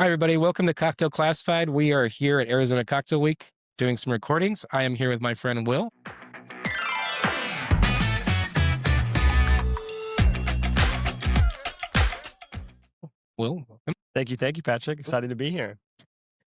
Hi, everybody. Welcome to Cocktail Classified. We are here at Arizona Cocktail Week doing some recordings. I am here with my friend Will. Will, welcome. Thank you, Patrick. Excited to be here.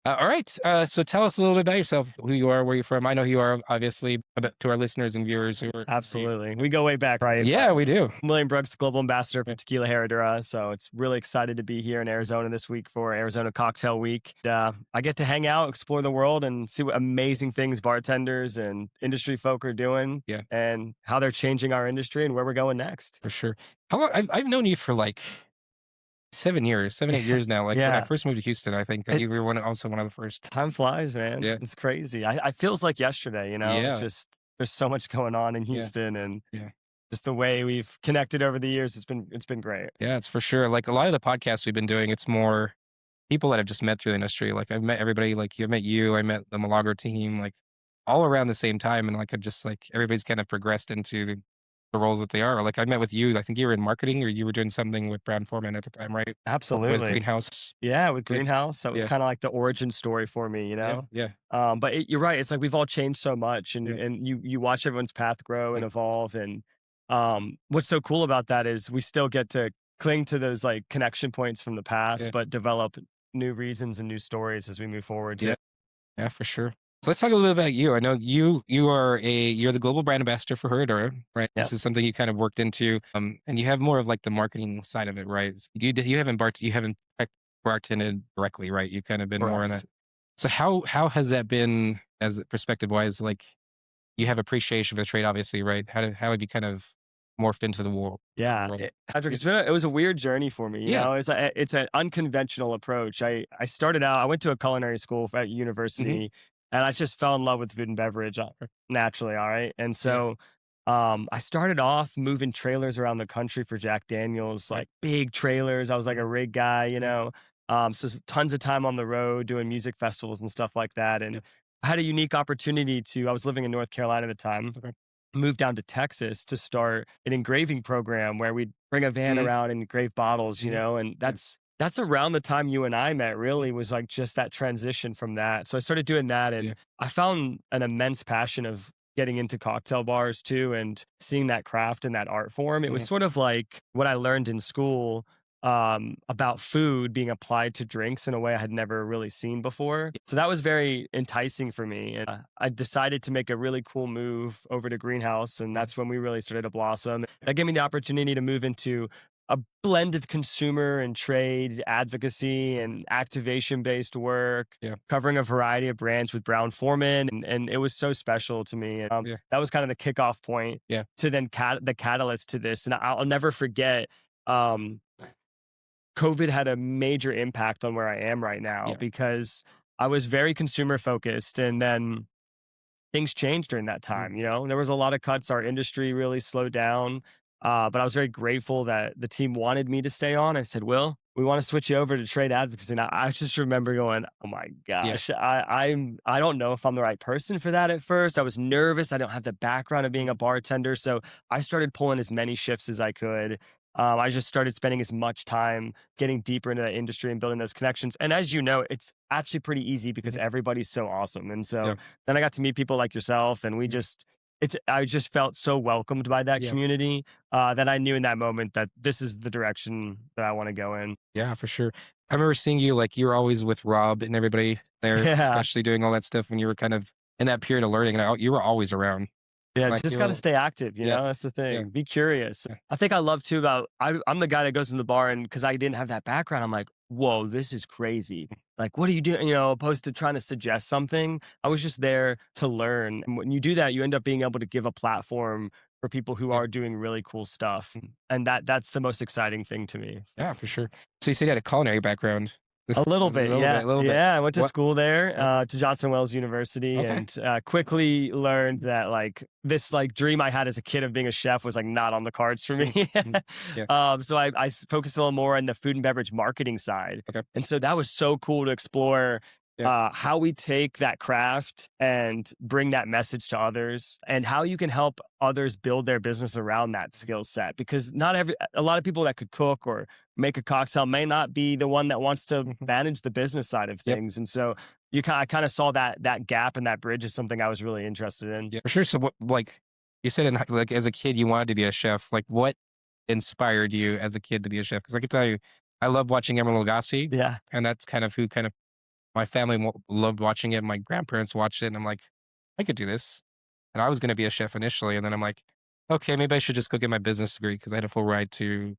All right. So tell us a little bit about yourself, who you are, where you're from. I know who you are, obviously, to our listeners and viewers who are. Absolutely. We go way back, right? Yeah, we do. William Brooks, Global Ambassador for Tequila Herradura. So it's really excited to be here in Arizona this week for Arizona Cocktail Week. I get to hang out, explore the world, and see what amazing things bartenders and industry folk are doing. Yeah. And how they're changing our industry and where we're going next. For sure. How long? I've known you for like 7 years, 8 years now. Like when I first moved to Houston, I think you were also one of the first. Time flies, man. Yeah. It's crazy. I feels like yesterday, Yeah. just there's so much going on in Houston and just the way we've connected over the years. It's been great. Yeah, it's for sure. Like a lot of the podcasts we've been doing, it's more people that I've just met through the industry. Like I've met everybody, like I met you, I met the Milagro team, like all around the same time. And like, I just like everybody's kind of progressed into the roles that they are. Like I met with you, I think you were in marketing or you were doing something with Brown Foreman at the time, right? Absolutely. With Greenhouse. Yeah, with Greenhouse. That was kind of like the origin story for me, Yeah. But you're right. It's like we've all changed so much and you watch everyone's path grow and evolve. And what's so cool about that is we still get to cling to those like connection points from the past, but develop new reasons and new stories as we move forward. Yeah, for sure. So let's talk a little bit about you. I know you're the global brand ambassador for Herradura, right? This is something you kind of worked into, and you have more of like the marketing side of it, right? You haven't bartended directly, right? You've kind of been more in that. So how has that been as perspective wise? Like you have appreciation for the trade, obviously, right? How have you kind of morphed into the world? Yeah, Patrick, it was a weird journey for me. You know, it's an unconventional approach. I started out. I went to a culinary school at university. And I just fell in love with food and beverage naturally, all right? And so I started off moving trailers around the country for Jack Daniels, like big trailers. I was like a rig guy, so tons of time on the road doing music festivals and stuff like that. And I had a unique opportunity I was living in North Carolina at the time, moved down to Texas to start an engraving program where we'd bring a van around and engrave bottles, and that's around the time you and I met, really, was like just that transition from that. So I started doing that and I found an immense passion of getting into cocktail bars too and seeing that craft and that art form. It was sort of like what I learned in school about food being applied to drinks in a way I had never really seen before. So that was very enticing for me. And I decided to make a really cool move over to Greenhouse. And that's when we really started to blossom. That gave me the opportunity to move into a blend of consumer and trade advocacy and activation-based work, covering a variety of brands with Brown Foreman. And it was so special to me. And that was kind of the kickoff point to then the catalyst to this. And I'll never forget, COVID had a major impact on where I am right now because I was very consumer focused. And then things changed during that time. There was a lot of cuts. Our industry really slowed down. But I was very grateful that the team wanted me to stay on. I said, Will, we want to switch you over to Trade Advocacy. And I just remember going, oh my gosh, I don't know if I'm the right person for that at first. I was nervous. I don't have the background of being a bartender. So I started pulling as many shifts as I could. I just started spending as much time getting deeper into that industry and building those connections. And as you know, it's actually pretty easy because everybody's so awesome. And so then I got to meet people like yourself and I just felt so welcomed by that community that I knew in that moment that this is the direction that I want to go in. Yeah, for sure. I remember seeing you, like you were always with Rob and everybody there, especially doing all that stuff when you were kind of in that period of learning and you were always around. Yeah, like, just got to stay active, know, that's the thing. Be curious. I think I love too I'm the guy that goes in the bar and because I didn't have that background, I'm like, whoa, this is crazy. Like, what are you doing? Opposed to trying to suggest something. I was just there to learn. And when you do that, you end up being able to give a platform for people who are doing really cool stuff. And that's the most exciting thing to me. Yeah, for sure. So you said you had a culinary background. A little bit. I went to school there, to Johnson Wales University, and quickly learned that like this like dream I had as a kid of being a chef was like not on the cards for me. So I focused a little more on the food and beverage marketing side, and so that was so cool to explore how we take that craft and bring that message to others, and how you can help others build their business around that skill set. Because a lot of people that could cook or make a cocktail may not be the one that wants to manage the business side of things. And so I kind of saw that gap, and that bridge is something I was really interested in. Yeah, for sure. So what, like you said, like as a kid, you wanted to be a chef. Like what inspired you as a kid to be a chef? Because I can tell you, I love watching Emeril Lagasse. Yeah. And that's kind of who my family loved watching it. My grandparents watched it, and I'm like, I could do this. And I was going to be a chef initially, and then I'm like, okay, maybe I should just go get my business degree, because I had a full ride to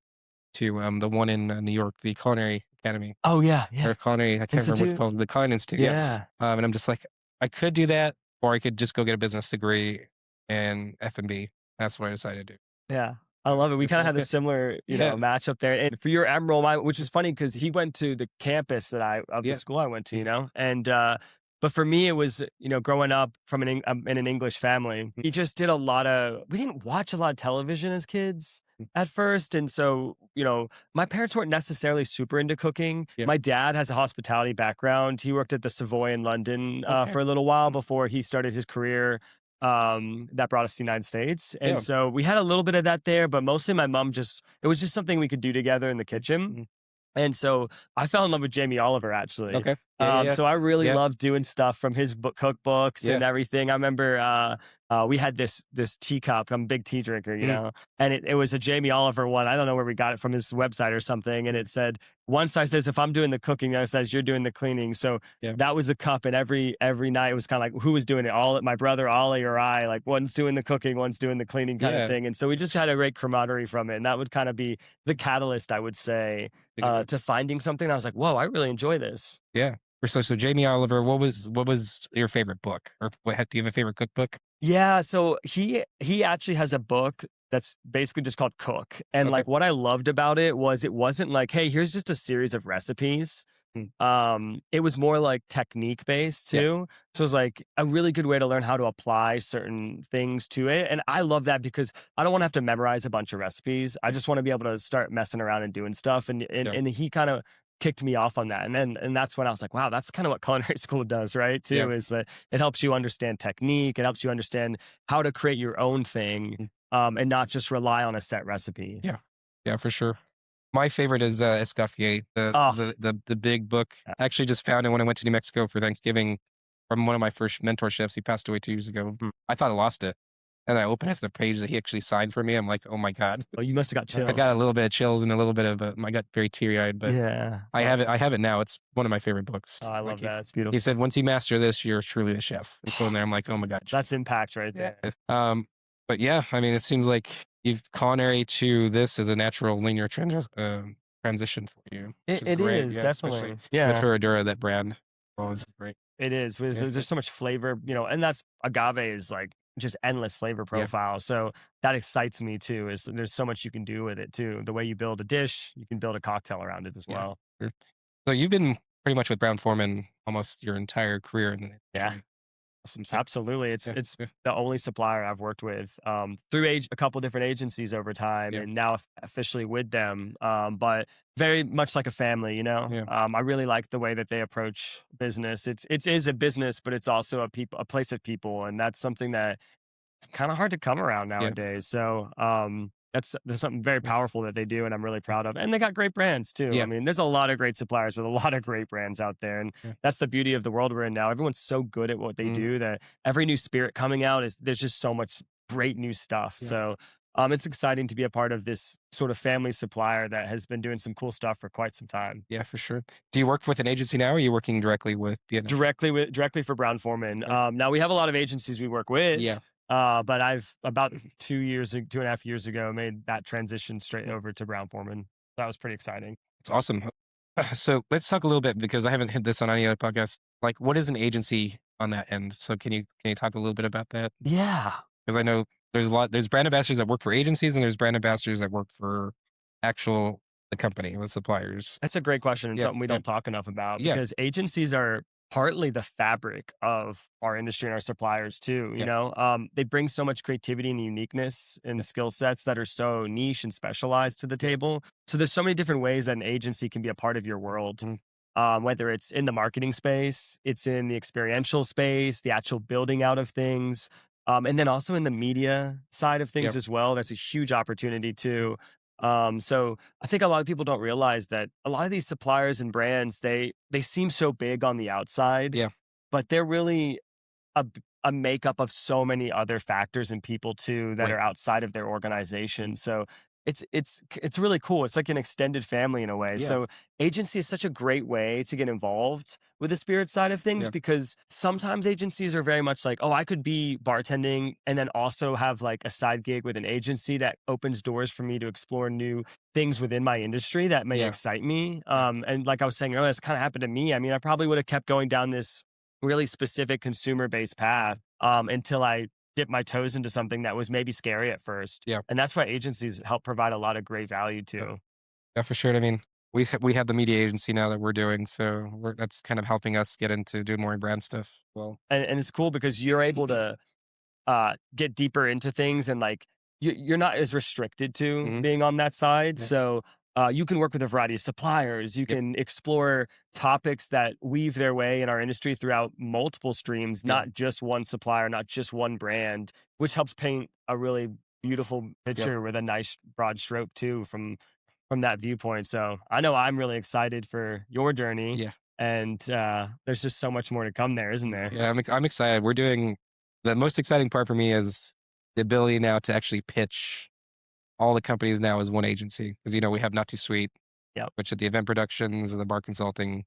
the one in New York, the Culinary Academy. Oh yeah, Or Culinary, I can't remember what it's called, the Culinary Institute. Yeah. Yes. And I'm just like, I could do that, or I could just go get a business degree in F&B. That's what I decided to do. Yeah. I love it. We kind of had a similar, match up there. And for your Emeril, which is funny because he went to the campus of the school I went to, and but for me, it was, growing up from in an English family, we just did we didn't watch a lot of television as kids at first. And so, my parents weren't necessarily super into cooking. My dad has a hospitality background. He worked at the Savoy in London for a little while before he started his career that brought us to the United States. And so we had a little bit of that there, but mostly my mom it was just something we could do together in the kitchen. And so I fell in love with Jamie Oliver, actually. Okay. So I really loved doing stuff from his cookbooks and everything. I remember we had this teacup. I'm a big tea drinker, and it was a Jamie Oliver one. I don't know where we got it from, his website or something. And it said, one side says, if I'm doing the cooking, the other says you're doing the cleaning. So that was the cup. And every night it was kind of like, who was doing it? My brother, Ollie, or I, like one's doing the cooking, one's doing the cleaning kind of thing. And so we just had a great camaraderie from it. And that would kind of be the catalyst, I would say, to finding something. I was like, whoa, I really enjoy this. Yeah. So Jamie Oliver, what was your favorite book, or do you have a favorite cookbook? Yeah, so he actually has a book that's basically just called Cook. And like what I loved about it wasn't like, hey, here's just a series of recipes. It was more like technique based too. So it was like a really good way to learn how to apply certain things to it. And I love that because I don't want to have to memorize a bunch of recipes. I just want to be able to start messing around and doing stuff. And he kind of kicked me off on that. And that's when I was like, wow, that's kind of what Culinary School does, right? Too, is that it helps you understand technique. It helps you understand how to create your own thing, and not just rely on a set recipe. Yeah, for sure. My favorite is Escoffier, the big book. I actually just found it when I went to New Mexico for Thanksgiving from one of my first mentor chefs. He passed away 2 years ago. I thought I lost it. And I opened the page that he actually signed for me. I'm like, oh my God. Oh, you must have got chills. I got a little bit of chills and a little bit of I got very teary-eyed, but I have it now. It's one of my favorite books. Oh, I love that. It's beautiful. He said, once you master this, you're truly a chef. And so in there, I'm like, oh my God. That's impact right there. But yeah, I mean, it seems like culinary to this is a natural linear transition for you. It is, definitely. Yeah. With Herradura, that brand. Oh, it's great. It is. There's so much flavor, and that's agave is like just endless flavor profile. So that excites me too, is there's so much you can do with it too. The way you build a dish, you can build a cocktail around it as well. Sure. So you've been pretty much with Brown-Forman almost your entire career. Absolutely. It's the only supplier I've worked with through a couple different agencies over time, and now officially with them. But very much like a family, I really like the way that they approach business. It is a business, but it's also a place of people, and that's something that it's kind of hard to come around nowadays. So that's something very powerful that they do, and I'm really proud of. And they got great brands too. I mean, there's a lot of great suppliers with a lot of great brands out there, and that's the beauty of the world we're in now. Everyone's so good at what they do that every new spirit coming out there's just so much great new stuff. So it's exciting to be a part of this sort of family supplier that has been doing some cool stuff for quite some time. Yeah, for sure. Do you work with an agency now, or are you working directly with B&F? Directly for Brown-Forman. Now we have a lot of agencies we work with. But I've about 2.5 years ago made that transition straight over to Brown-Forman. That was pretty exciting. It's awesome. So let's talk a little bit, because I haven't hit this on any other podcast. Like, what is an agency on that end? So can you talk a little bit about that? Yeah. Because I know there's brand ambassadors that work for agencies, and there's brand ambassadors that work for the company, the suppliers. That's a great question, and something we don't talk enough about, because agencies are partly the fabric of our industry and our suppliers too. They bring so much creativity and uniqueness and skill sets that are so niche and specialized to the table. So there's so many different ways that an agency can be a part of your world. whether it's in the marketing space, it's in the experiential space, the actual building out of things, and then also in the media side of things Yep. as well. That's a huge opportunity too. So I think a lot of people don't realize that a lot of these suppliers and brands, they seem so big on the outside, Yeah. but they're really a makeup of so many other factors and people too that Right. are outside of their organization. So it's really cool. It's like an extended family in a way. Yeah. So agency is such a great way to get involved with the spirit side of things Yeah. because sometimes agencies are very much like, oh, I could be bartending and then also have like a side gig with an agency that opens doors for me to explore new things within my industry that may Yeah. excite me. Yeah. And like I was saying earlier, it's kind of happened to me. I mean, I probably would have kept going down this really specific consumer based path until I dipped my toes into something that was maybe scary at first. Yeah. And that's why agencies help provide a lot of great value Yeah. too. Yeah, for sure. I mean, we have the media agency now that we're doing, so that's kind of helping us get into doing more brand stuff. Well, And it's cool because you're able to get deeper into things and like you're not as restricted to hmm being on that side. yeah, So you can work with a variety of suppliers. You yep, can explore topics that weave their way in our industry throughout multiple streams, yeah, not just one supplier, not just one brand, which helps paint a really beautiful yep, picture with a nice broad stroke too from that viewpoint. So I know I'm really excited for your journey, yeah, and there's just so much more to come there, isn't there? yeah. I'm excited. We're doing the most exciting part for me is the ability now to actually pitch all the companies now as one agency because we have Not Too Sweet, Yep. which is the event productions and the bar consulting,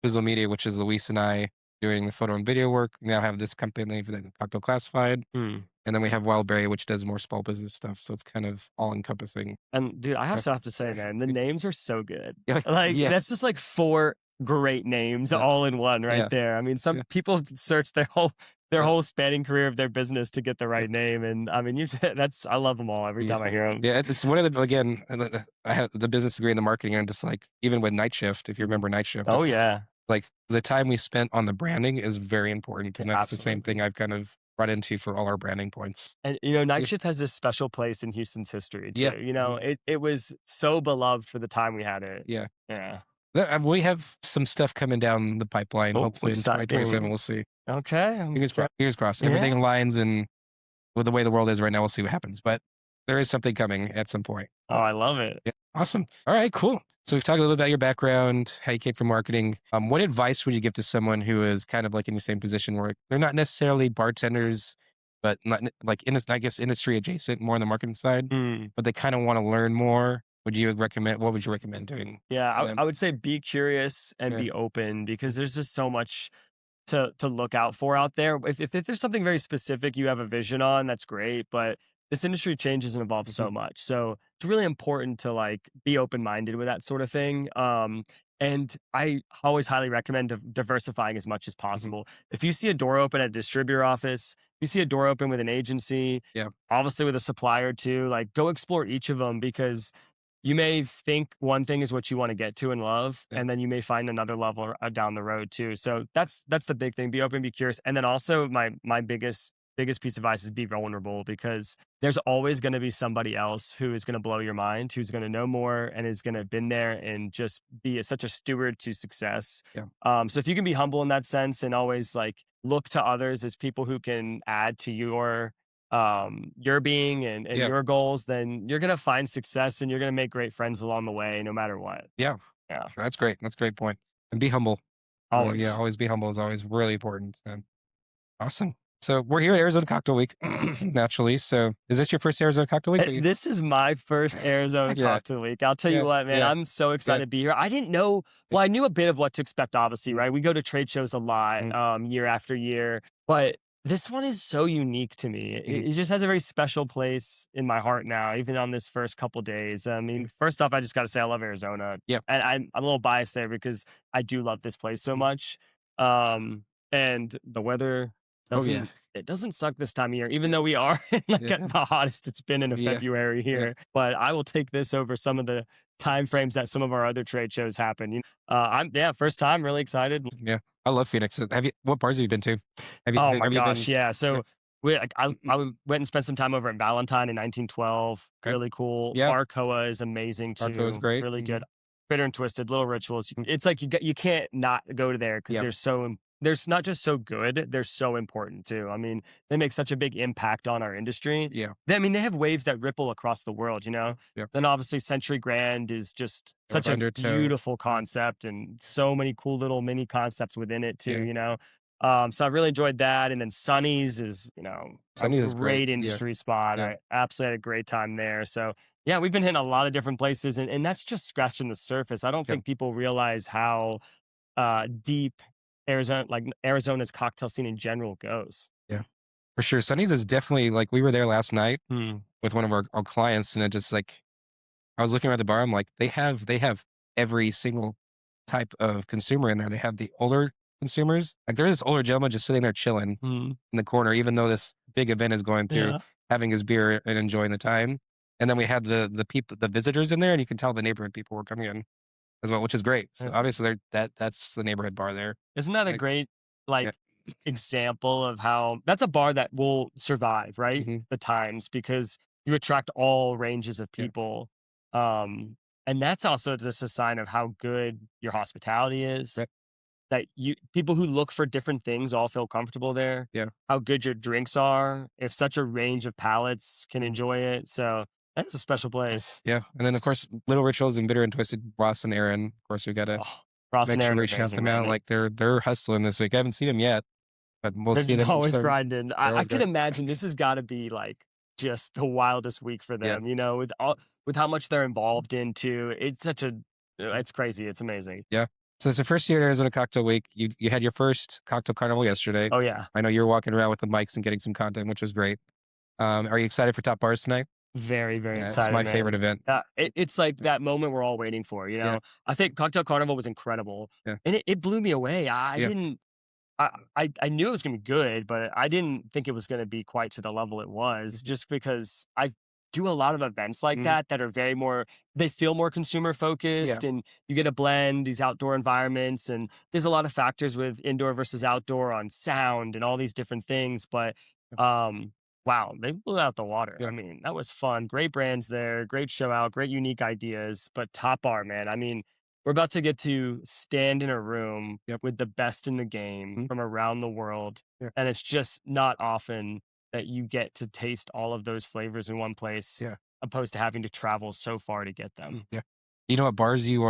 Visual Media, which is Luis and I doing the photo and video work. We now have this company for the Cocktail Classified. Hmm. And then we have Wildberry, which does more small business stuff. So it's kind of all encompassing. And dude, I Yeah. also have to say, man, the names are so good. Yeah. Like Yeah. that's just like four great names Yeah. all in one right Yeah. there. I mean, some Yeah. people search their Yeah. whole spanning career of their business to get the Yeah. right name, and I mean, you that's I love them all every Yeah. time I hear them. Yeah. It's one of the, again, I have the business degree in the marketing and just like, even with Night Shift, if you remember Night Shift, Oh it's yeah, like the time we spent on the branding is very important. And that's the same absolutely. thing I've kind of brought into for all our branding points. And Night Yeah. Shift has this special place in Houston's history Yeah. too. Mhm. It was so beloved for the time we had it. Yeah. Yeah. We have some stuff coming down the pipeline, Oh, hopefully in what's that? 2027. We'll see. Okay. Fingers crossed. Yeah. Everything aligns and with the way the world is right now, we'll see what happens. But there is something coming at some point. Oh, I love it. Yeah, awesome. All right, cool. So we've talked a little bit about your background, how you came from marketing. What advice would you give to someone who is kind of like in your same position where they're not necessarily bartenders, but not like I guess industry adjacent, more on the marketing side, Hmm. but they kind of want to learn more? What would you recommend doing Yeah, for them? I would say be curious and Yeah. be open because there's just so much to look out for out there. If there's something very specific you have a vision on, that's great. But this industry changes and evolves Mhm. so much, so it's really important to like be open minded with that sort of thing. And I always highly recommend diversifying as much as Mhm. possible. If you see a door open at a distributor office, you see a door open with an agency, Yeah. obviously with a supplier too, like go explore each of them because you may think one thing is what you want to get to and love, Yeah. and then you may find another level down the road too. So that's the big thing. Be open, be curious, and then also my biggest piece of advice is be vulnerable because there's always going to be somebody else who is going to blow your mind, who's going to know more and is going to have been there and just be such a steward to success. Yeah. So if you can be humble in that sense and always like look to others as people who can add to your being and Yeah. your goals, then you're gonna find success and you're gonna make great friends along the way, no matter what. Yeah. Yeah, That's great. That's a great point. And be humble. Yeah, always. always be humble is always really important. And awesome. So we're here at Arizona Cocktail Week, naturally. So is this your first Arizona Cocktail Week? This is my first Arizona Yeah, Cocktail Week. I'll tell you yeah, what, man, yeah, I'm so yeah. excited to be here. I didn't know, well, I knew a bit of what to expect, obviously, Mhm, right? We go to trade shows a lot, mhm, year after year, but this one is so unique to me. mhm, It just has a very special place in my heart now, even on this first couple days. I mhm. mean, first off, I just got to say I love Arizona, Yeah. and I'm a little biased there because I do love this place so Mhm. much. And the weather Oh yeah. doesn't suck this time of year, even though we are in like Yeah. at the hottest it's been in a Yeah. February Yeah. here. But I will take this over some of the time frames that some of our other trade shows happen. I'm yeah, first time, really excited. Yeah. I love Phoenix. What bars have you been to? Oh my Have you gosh, been? yeah. Yeah. So went and spent some time over in Valentine in 1912. Okay. Really cool. Yeah. Arcoa is amazing Arco is too. great. Really Mhm. good. Bitter and Twisted, Little Rituals. It's like you can't not go to there because Yep. they're not just so good, they're so important too. I mean, they make such a big impact on our industry. Yeah. I mean, they have waves that ripple across the world, you know? Yep. Then obviously Century Grand is just such a Undertow. beautiful concept and so many cool little mini concepts within it too, Yeah. you know? So I really enjoyed that. And then Sonny's is, a Sunny's is great. great Yeah. industry spot. Yeah. I absolutely had a great time there. So yeah, we've been hitting a lot of different places and that's just scratching the surface. I don't Yep. think people realize how deep Arizona's cocktail scene in general goes. Yeah. For sure. Sunny's is definitely like we were there last night Hmm. with one of our clients, and it just like I was looking at the bar. I'm like, they have every single type of consumer in there. They have the older consumers. Like there's this older gentleman just sitting there chilling Hmm. in the corner, even though this big event is going through, Yeah. having his beer and enjoying the time. And then we had the visitors in there, and you can tell the neighborhood people were coming in as well, which is great. So obviously that's the neighborhood bar there. Isn't that a Like, great yeah. like example of how that's a bar that will survive, right? Hmm. The times because you attract all ranges of Yeah. people. And that's also just a sign of how good your hospitality is. Right. That you people who look for different things all feel comfortable there. Yeah. How good your drinks are, if such a range of palates can Mhm. enjoy it. So that's a special place. Yeah. And then of course Little Rituals and Bitter and Twisted, Ross and Aaron. Of course we gotta Oh, Ross make and sure Aaron are we shout amazing, them man. out. Like they're hustling this week. I haven't seen them yet, but we'll They're see them always soon. grinding. They're I always could great. imagine this has gotta be, like, just the wildest week for Yeah. them, with how much they're involved into. It's such a Mhm. it's crazy, it's amazing. Yeah. So it's the first year at Arizona Cocktail Week. You had your first cocktail carnival yesterday. Oh, yeah. I know you're walking around with the mics and getting some content, which was great. Are you excited for Top Bars tonight? Very, very Yeah, it's excited, my favorite man. event. It's like that moment we're all waiting for, you Yeah. know? I think Cocktail Carnival was incredible, Yeah. and it blew me away. I Yeah. didn't I knew it was gonna be good, but I didn't think it was gonna be quite to the level it was Mhm. just because I do a lot of events like Mhm. that are they feel more consumer Yeah. focused and you get a blend, these outdoor environments, and there's a lot of factors with indoor versus outdoor on sound and all these different things, but, Yeah. um, wow, they blew out the water. Yeah. I mean, that was fun. Great brands there, great show out, great unique ideas, but top bar, man, I mean, we're about to get to stand in a room Yep. with the best in the game Mhm. from around the world, Yeah. and it's just not often that you get to taste all of those flavors in one place, Yeah. opposed to having to travel so far to get them. Yeah. You know what bars you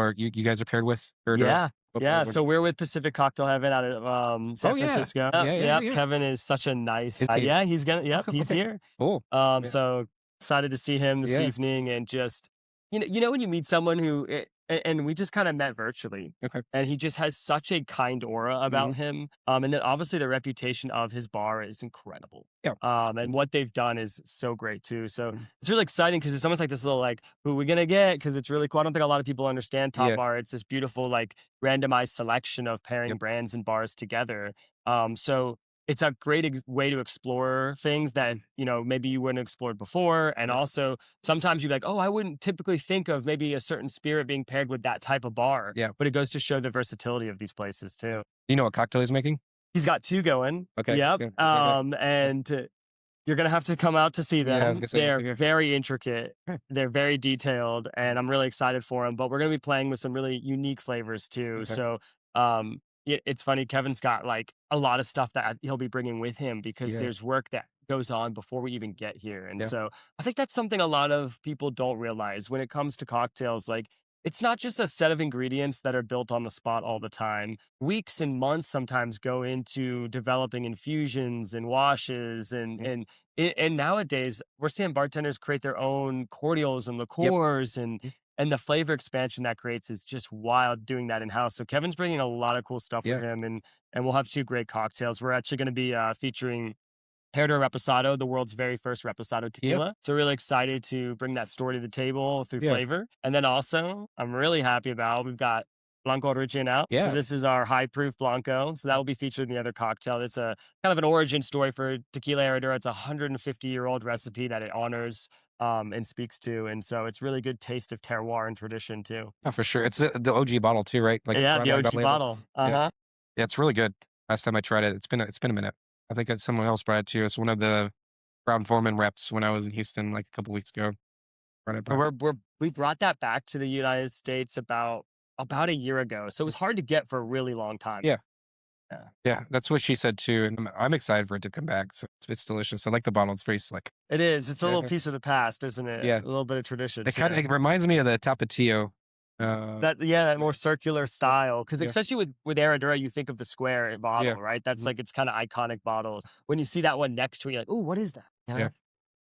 guys are paired with? Herradura? Yeah, What bar? yeah, so we're with Pacific Cocktail Heaven out of, Oh San yeah. Francisco. Yeah. Yeah. Yep, Yeah. Kevin is such a nice Is he? yeah, he's gonna yep, he's Okay. here. Cool. Yeah. So excited to see him this Yeah. evening and just when you meet someone who and we just kind of met virtually Okay. and he just has such a kind aura Mhm. about him. And then obviously the reputation of his bar is incredible. Yeah. And what they've done is so great too. So Mhm. it's really exciting because it's almost like this little like, who are we gonna get? Because it's really cool. I don't think a lot of people understand Top Yeah. Bar. It's this beautiful like randomized selection of pairing Yep. brands and bars together. So it's a great way to explore things that Mhm. maybe you wouldn't have explored before, and Yeah. also sometimes you're like, oh, I wouldn't typically think of maybe a certain spirit being paired with that type of bar, Yeah. but it goes to show the versatility of these places Yeah. too. You know what cocktail he's making? He's got two going. Okay. Yep. Yeah. Yeah. Yeah. And you're gonna have to come out to see Yeah, I was them. gonna say. They're Yeah. very intricate. Yeah. They're very detailed, and I'm really excited for them. But we're gonna be playing with some really unique flavors too. Okay. So, it's funny. Kevin's got like a lot of stuff that he'll be bringing with him because Yeah. there's work that goes on before we even get here. And Yeah. so I think that's something a lot of people don't realize when it comes to cocktails. Like, it's not just a set of ingredients that are built on the spot all the time. Weeks and months sometimes go into developing infusions and washes Mhm. and nowadays we're seeing bartenders create their own cordials and Yep. liqueurs Mhm. and the flavor expansion that creates is just wild doing that in house. So Kevin's bringing a lot of cool stuff with Yeah. him, and we'll have two great cocktails. We're actually going to be featuring Herradura Reposado, the world's very first Reposado Yeah. tequila. So really excited to bring that story to the table through Yeah. flavor. And then also, I'm really happy about we've got Blanco Origin out. So Yeah. this is our high proof Blanco. So that will be featured in the other cocktail. It's a kind of an origin story for Tequila Herradura. It's a 150-year-old recipe that it honors and speaks to. And so it's really good taste of terroir and tradition too. Oh, for sure. It's the OG bottle too, right? Like Yeah, brown the wine OG label. bottle. Yeah. Uh-huh. Yeah, it's really good. Last time I tried it, it's been a minute. I think someone else brought it to us. One of the Brown Foreman reps when I was in Houston like a couple weeks ago. Brought it So back. we brought that back to the United States about about a year ago. So it was hard to get for a really long time. Yeah. Yeah. Yeah, that's what she said too, and I'm excited for it to come back. So it's delicious. I like the bottle; it's very slick. It is. It's a little Uh-huh. piece of the past, isn't it? Yeah, A little bit of tradition it kind too. of reminds me of the Tapatio. Uh, That yeah, that more circular yeah, style. Because yeah, especially with Herradura, you think of the square yeah, bottle, right? That's mhm, like it's kind of iconic bottles. When you see that one next to it, you're like, "Ooh, what is that?" You yeah, know?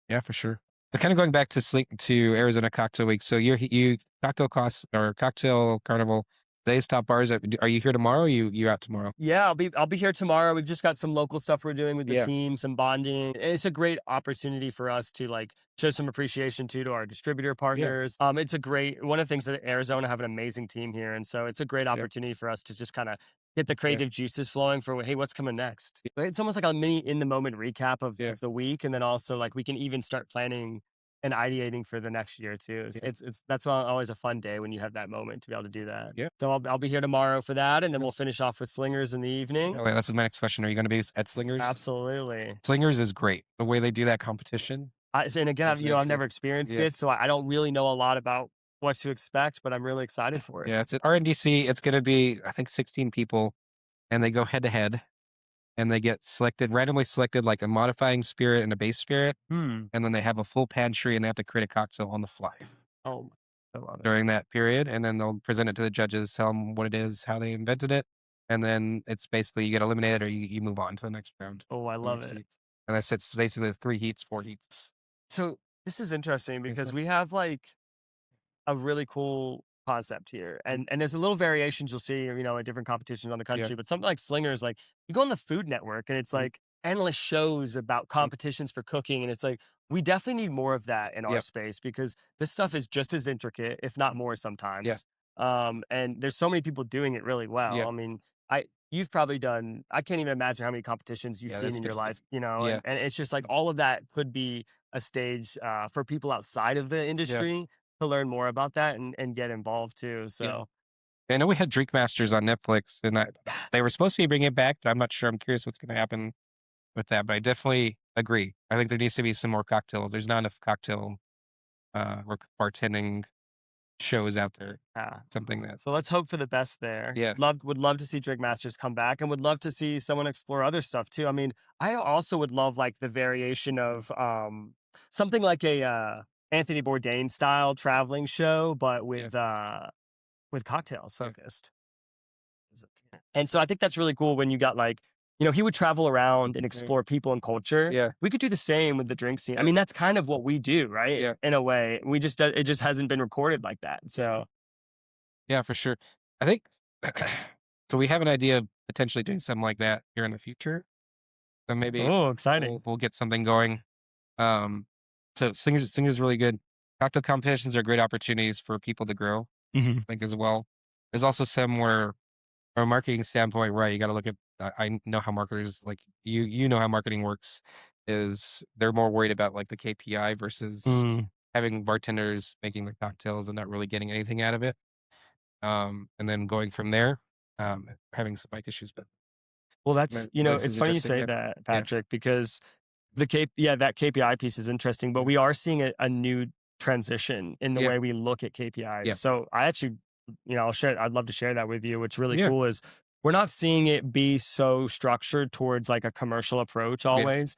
yeah, for sure. So kind of going back to Arizona Cocktail Week. So you cocktail class or cocktail carnival. Today's top bars. Are you here tomorrow? Or you out tomorrow? Yeah, I'll be here tomorrow. We've just got some local stuff we're doing with the Yeah, team, some bonding. And it's a great opportunity for us to like show some appreciation to our distributor yeah, partners. It's a great one of the things that Arizona have an amazing team here, and so it's a great yeah, opportunity for us to just kind of get the yeah, creative juices flowing for hey, what's coming next? It's almost like a mini in the moment recap yeah, of the week, and then also like we can even start planning and ideating for the next year too. yeah, It's that's always a fun day when you have that moment to be able to do that. yeah. So I'll be here tomorrow for that, and then Yeah. we'll finish off with Slingers in the evening. Oh, wait, that's my next question. Are you going to be at Slingers? Absolutely. Slingers is great. The way they do that competition And again, is I've sick. never experienced Yeah. it, so I don't really know a lot about what to expect, but I'm really excited for it. Yeah, it's at RNDC. It's gonna be, I think, 16 people, and they go head to head, and they get selected randomly selected, like a modifying spirit and a base spirit, Hmm. and then they have a full pantry, and they have to create a cocktail on the fly Oh, I love it. during that period, and then they'll present it to the judges, tell them what it is, how they invented it, and then it's basically you get eliminated or you move on to the next round, Oh, I the love next it. heat, and that's it's basically 3 heats, 4 heats. So this is interesting Yeah, because we have like a really cool concept here. And there's a little variations you'll see, at different competitions around the yeah, country, but something like Slingers, like you go on the Food Network and it's mhm, like endless shows about mhm, competitions for cooking. And it's like, we definitely need more of that in our yep, space because this stuff is just as intricate, if not more yeah, sometimes. And there's so many people doing it really well. yeah, I mean, you've probably done, I can't even imagine how many competitions you've yeah, seen that's in your crazy. life, Yeah, and it's just like all of that could be a stage for people outside of the yeah, industry to learn more about that and get involved too. yeah. So I know we had Drink Masters on Netflix, and they were supposed to be bringing it back, but I'm not sure. I'm curious what's gonna happen with that, but I definitely agree. I think there needs to be some more cocktails. There's not enough cocktail, or bartending shows out there. yeah. Something that So let's hope for the best there. yeah, Would love to see Drink Masters come back and would love to see someone explore other stuff too. I mean, I also would love like the variation of something like a Anthony Bourdain style traveling show, but yeah, with cocktails yeah, focused. And so I think that's really cool when you got like, he would travel around and yeah, explore people and culture. yeah, We could do the same with the drink scene. I yeah, mean, that's kind of what we do, right? yeah, In a way, it just hasn't been recorded like that. So, yeah, for sure. I think so we have an idea of potentially doing something like that here in the future, so maybe oh, we'll exciting. we'll get something going. Um, so singers really good. Cocktail competitions are great opportunities for people to grow, Hmm. I think, as well. There's also some where from a marketing standpoint, right, you gotta look at I know how marketers like you know how marketing works, is they're more worried about, like, the KPI versus Mm. having bartenders making the cocktails and not really getting anything out of it, and then going from there, having some mic issues, but Well, no, this it's is funny you interesting, say yeah. that, Yeah, Patrick, because that KPI piece is interesting, but yeah, we are seeing a new transition in the yeah, way we look at KPIs. yeah, So I actually, I'd love to share that with you. What's really yeah, cool is we're not seeing it be so structured towards like a commercial approach yeah, always.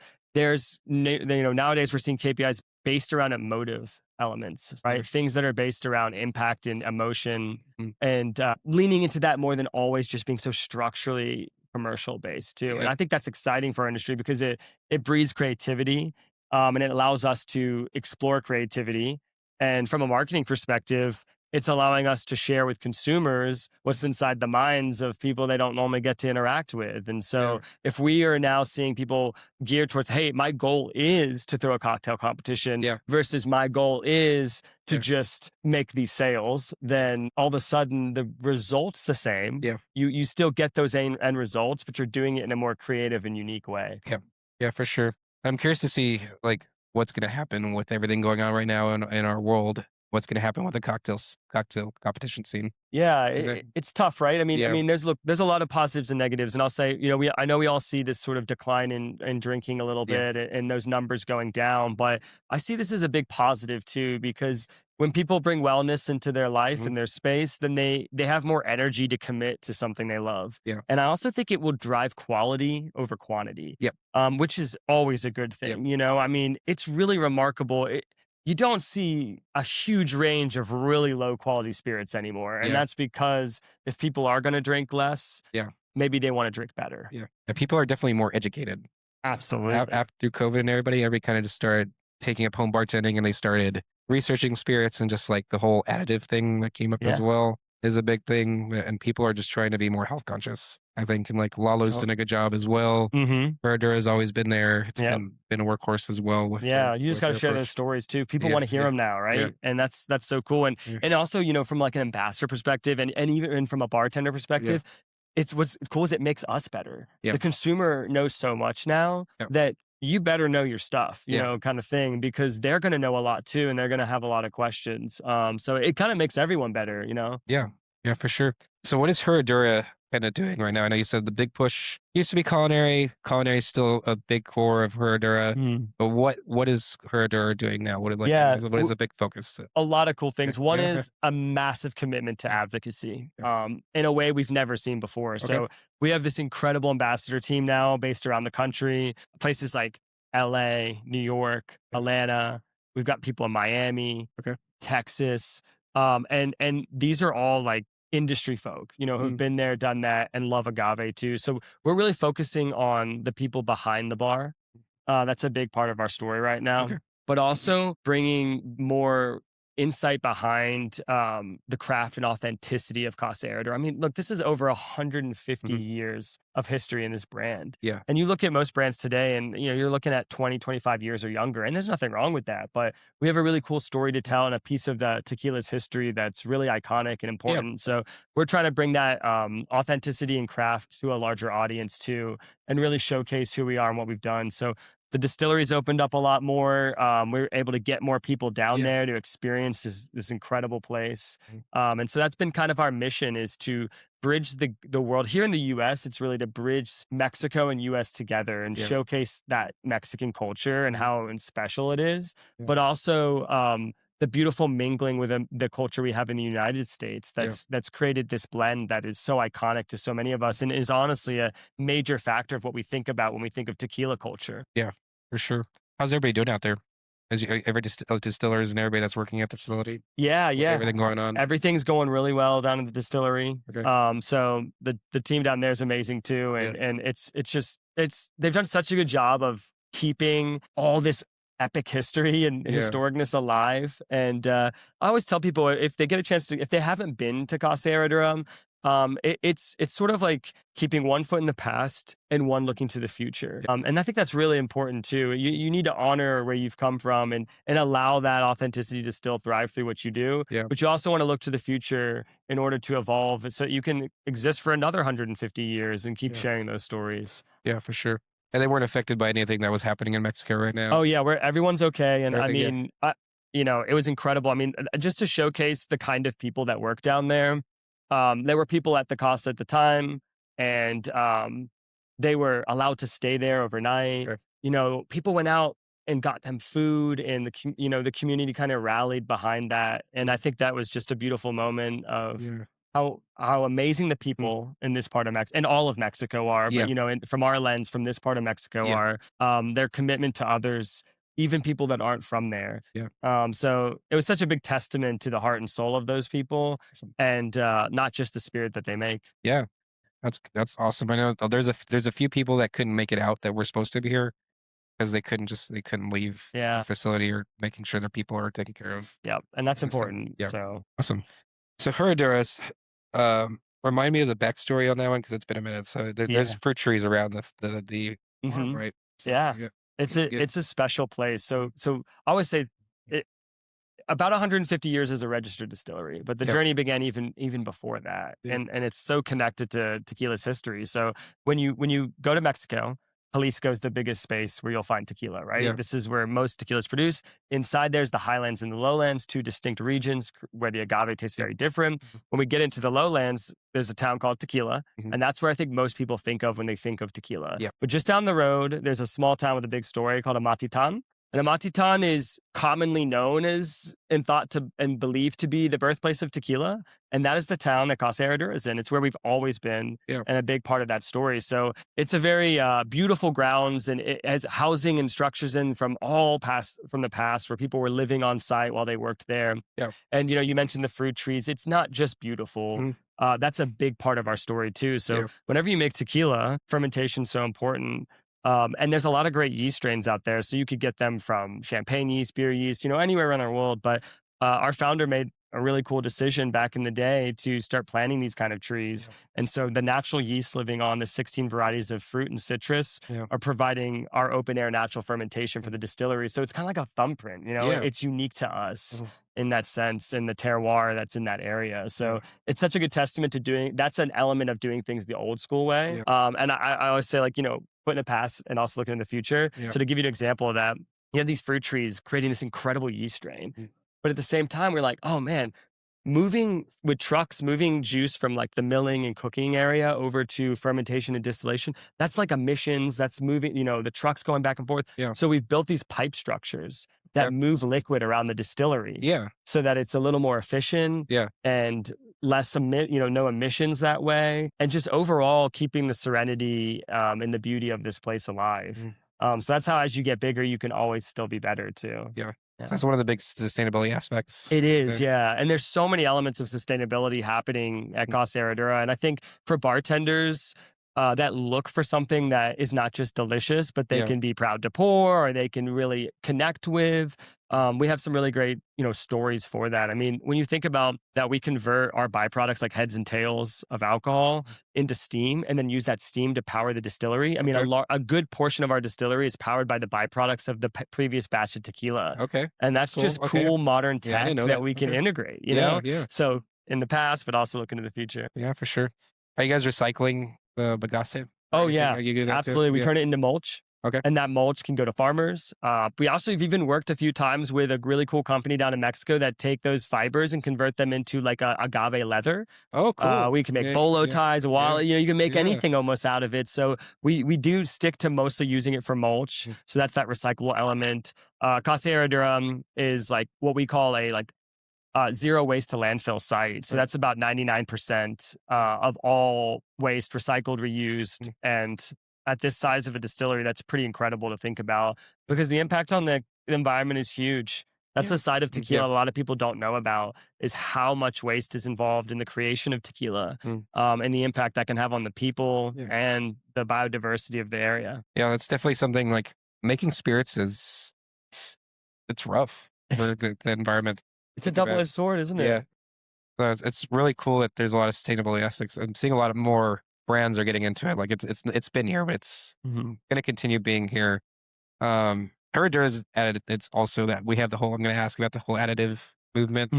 Nowadays we're seeing KPIs based around emotive elements, right? sure, Things that are based around impact and emotion mm, and leaning into that more than always just being so structurally commercial based too. And yeah, I think that's exciting for our industry because it breeds creativity, and it allows us to explore creativity. And from a marketing perspective, it's allowing us to share with consumers what's inside the minds of people they don't normally get to interact with. And yeah, so if we are now seeing people geared towards, hey, my goal is to throw a cocktail competition yeah, versus my goal is to yeah, just make these sales, then all of a sudden the result's the same. yeah, You still get those end results, but you're doing it in a more creative and unique way. yeah, yeah, for sure. I'm curious to see, like, what's gonna happen with everything going on right now in our world. What's gonna happen with the cocktail competition scene. Yeah, Is it it's tough, right? I yeah, mean, there's a lot of positives and negatives, and I'll say, I know we all see this sort of decline in drinking a little yeah, bit and those numbers going down, but I see this as a big positive too because when people bring wellness into their life Mhm. and their space, then they have more energy to commit to something they love. Yeah. And I also think it will drive quality over quantity, Yep. which is always a good Yep. thing. I mean, it's really remarkable. You don't see a huge range of really low quality spirits anymore. And Yeah. that's because if people are going to drink less, Yeah. maybe they want to drink better. Yeah. And people are definitely more educated. Absolutely. After through COVID and everybody kind of just started taking up home bartending, and they started researching spirits, and just like the whole additive thing that came up as Yeah. well is a big thing. And people are just trying to be more health conscious, I think. And like Lalo's done a good job as well. Mm-hmm. Herradura has always been there. It's Yeah. been a workhorse as well with Yeah, you just with got to their share those approach. stories too. People Yeah, want to hear yeah, them now, yeah, right? And that's so cool. And yeah, and also, from like an ambassador perspective, and even from a bartender yeah, perspective, it's what's cool is it makes us better. yeah, The consumer knows so much now yeah, that you better know your stuff, yeah, kind of thing, because they're going to know a lot too, and they're going to have a lot of questions. So it kind of makes everyone better. yeah, yeah, for sure. So what is Herradura kind of doing right now? I know you said the big push used to be culinary. Culinary is still a big core of Herradura. Mm. But what is Herradura doing now? Yeah, What is a big focus? a lot of cool things. One Yeah, is a massive commitment to advocacy, yeah, in a way we've never seen before. okay, So we have this incredible ambassador team now based around the country, places like LA, New York, yeah, Atlanta. We've got people in Miami, okay, Texas, and these are all like industry folk, who've mm, been there, done that, and love agave too. So we're really focusing on the people behind the bar. That's a big part of our story right now, okay, but also bringing more insight behind the craft and authenticity of Casa Herradura. I mean, look, this is over 150 mhm, years of history in this brand. yeah, And you look at most brands today and you're looking at 20, 25 years or younger, and there's nothing wrong with that. But we have a really cool story to tell and a piece of the tequila's history that's really iconic and yeah, important. So we're trying to bring that authenticity and craft to a larger audience too, and really showcase who we are and what we've done. So the distillery's opened up a lot more. We were able to get more people down yeah, there to experience this incredible place. mm, And so that's been kind of our mission, is to bridge the world. Here in the US, it's really to bridge Mexico and US together and yeah, showcase that Mexican culture and mm, how special it is, yeah, but also the beautiful mingling with the culture we have in the United States yeah, that's created this blend that is so iconic to so many of us, and is honestly a major factor of what we think about when we think of tequila culture. yeah, for sure. How's everybody doing out there? Every distillers and everybody that's working at the facility Yeah, with yeah. everything going on? Everything's going really well down in the distillery. Okay, So the team down there is amazing too, yeah, and it's they've done such a good job of keeping all this epic history and yeah, historicness alive. And I always tell people, if they get a chance to, if they haven't been to Casa Herradura, it's sort of like keeping one foot in the past and one looking to the future. yeah, And I think that's really important too. You need to honor where you've come from, and allow that authenticity to still thrive through what you do. yeah, But you also want to look to the future in order to evolve, so you can exist for another 150 years and keep yeah, sharing those stories. yeah, for sure. And they weren't affected by anything that was happening in Mexico right now. Oh yeah, where everyone's okay. And I Everything, yeah, mean, it was incredible. I mean, just to showcase the kind of people that work down there. There were people at the Casa at the time, and they were allowed to stay there overnight. okay, People went out and got them food, and the community kind of rallied behind that. And I think that was just a beautiful moment of yeah, how amazing the mm, people in this part of Mexico and all of Mexico are. But yeah, from our lens, from this part of Mexico yeah, are, their commitment to others, even people that aren't from there. yeah, So it was such a big testament to the heart and soul of those people, awesome. and not just the spirit that they make. Yeah, that's awesome. I know there's a few people that couldn't make it out that were supposed to be here because they couldn't leave the Yeah, facility, or making sure their people are taken care of. yeah, and that's Kind of stuff. important. Yeah, So awesome. So Herradura's, remind me of the backstory on that one because it's been a minute. So there's yeah, fruit trees around the farm, hmm right? So yeah, yeah, it's get, a special place. So I always say, it, about 150 years as a registered distillery, but the yeah, journey began even before that, yeah, and it's so connected to tequila's history. So when you go to Mexico, Jalisco is the biggest space where you'll find tequila, right? yeah, This is where most tequila is produced. Inside there's the highlands and the lowlands, two distinct regions where the agave tastes yeah, very different. mhm, When we get into the lowlands, there's a town called Tequila, mhm, and that's where I think most people think of when they think of tequila. yeah, But just down the road, there's a small town with a big story called Amatitan. And Amatitan is commonly known as and thought to and believed to be the birthplace of tequila. And that is the town that Casa Herradura is in. It's where we've always been Yeah. and a big part of that story. So it's a very beautiful grounds, and it has housing and structures in from the past where people were living on site while they worked there. Yeah. And, you mentioned the fruit trees. It's not just beautiful. Mm-hmm. That's a big part of our story too. So Yeah. whenever you make tequila, fermentation is so important. And there's a lot of great yeast strains out there. So you could get them from champagne yeast, beer yeast, anywhere around the world. But our founder made a really cool decision back in the day to start planting these kind of trees. Yeah. And so the natural yeast living on the 16 varieties of fruit and citrus Yeah. are providing our open air natural fermentation for the distillery. So it's kind of like a thumbprint, Yeah. It's unique to us. Mhm. In that sense, in the terroir that's in that area. So it's such a good testament to that's an element of doing things the old school way. And I always say, like, put in the past and also looking in the future. Yeah. So to give you an example of that, you have these fruit trees creating this incredible yeast strain. But at the same time, we're like, oh man, moving with trucks, moving juice from like the milling and cooking area over to fermentation and distillation, that's like emissions, that's moving, the trucks going back and forth. Yeah. So we've built these pipe structures that move liquid around the distillery. Yeah. So that it's a little more efficient. Yeah. And less no emissions that way. And just overall keeping the serenity and the beauty of this place alive. So that's how, as you get bigger, you can always still be better too. Yeah. Yeah. So that's one of the big sustainability aspects. It is, yeah. And there's so many elements of sustainability happening at Casa Herradura. And I think for bartenders that look for something that is not just delicious, but they can be proud to pour or they can really connect with, we have some really great, stories for that. I mean, when you think about that, we convert our byproducts like heads and tails of alcohol into steam and then use that steam to power the distillery. I mean, a good portion of our distillery is powered by the byproducts of the previous batch of tequila. Okay. And that's just cool modern tech that we can integrate, Yeah. So in the past, but also looking to the future. Yeah, for sure. Are you guys recycling the bagasse? Oh, yeah. You do that Absolutely. too? We turn it into mulch. Okay. And that mulch can go to farmers. We also have even worked a few times with a really cool company down in Mexico that take those fibers and convert them into like a agave leather. Oh, cool. We can make bolo ties, a wallet. You can make anything almost out of it. So we do stick to mostly using it for mulch. So that's that recyclable element. Casa Herradura is like what we call a zero waste to landfill site. So that's about 99% of all waste recycled, reused, and at this size of a distillery, that's pretty incredible to think about because the impact on the environment is huge. That's a side of tequila a lot of people don't know about is how much waste is involved in the creation of tequila and the impact that can have on the people and the biodiversity of the area. Yeah, that's definitely something like making spirits it's rough for the environment. It's a double-edged sword, isn't it? Yeah. So it's really cool that there's a lot of sustainability aspects. I'm seeing a lot of more brands are getting into it. Like it's been here, but it's going to continue being here. Herradura is added. It's also that we have I'm going to ask about the whole additive movement.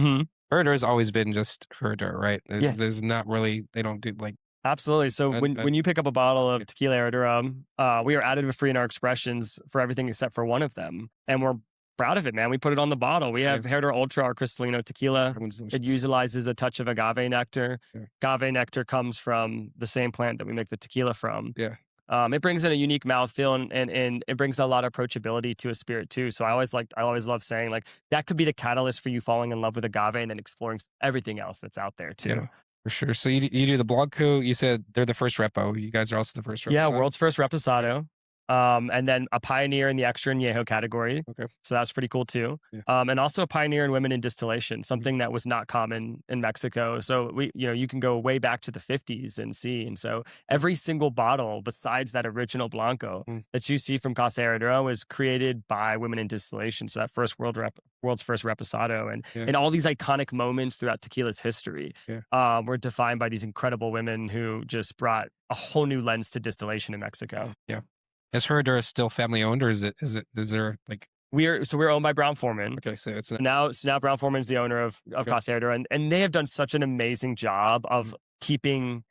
Herradura has always been just Herradura, right? There's not really, they don't do like. Absolutely. So when you pick up a bottle of tequila Herradura, we are additive free in our expressions for everything except for one of them. And we're proud of it, man. We put it on the bottle. We have Herradura Ultra, our Cristalino tequila. It utilizes a touch of agave nectar. Agave nectar comes from the same plant that we make the tequila from. It brings in a unique mouthfeel and it brings a lot of approachability to a spirit too. So I always love saying like that could be the catalyst for you falling in love with agave and then exploring everything else that's out there too. Yeah, for sure. So you do the Blanco. You said they're the first repo. You guys are also the first reposado. Yeah, world's first reposado. And then a pioneer in the extra añejo category. Okay. So that's pretty cool too. And also a pioneer in women in distillation, something that was not common in Mexico. So you can go way back to the 50s and see. And so every single bottle besides that original Blanco that you see from Casa Herradura was created by women in distillation. So that world's first reposado and all these iconic moments throughout tequila's history were defined by these incredible women who just brought a whole new lens to distillation in Mexico. Yeah. Is Herradura still family owned, or is there like we're owned by Brown Forman? Okay, so it's now Brown Forman is the owner of Casa Herradura, and they have done such an amazing job of keeping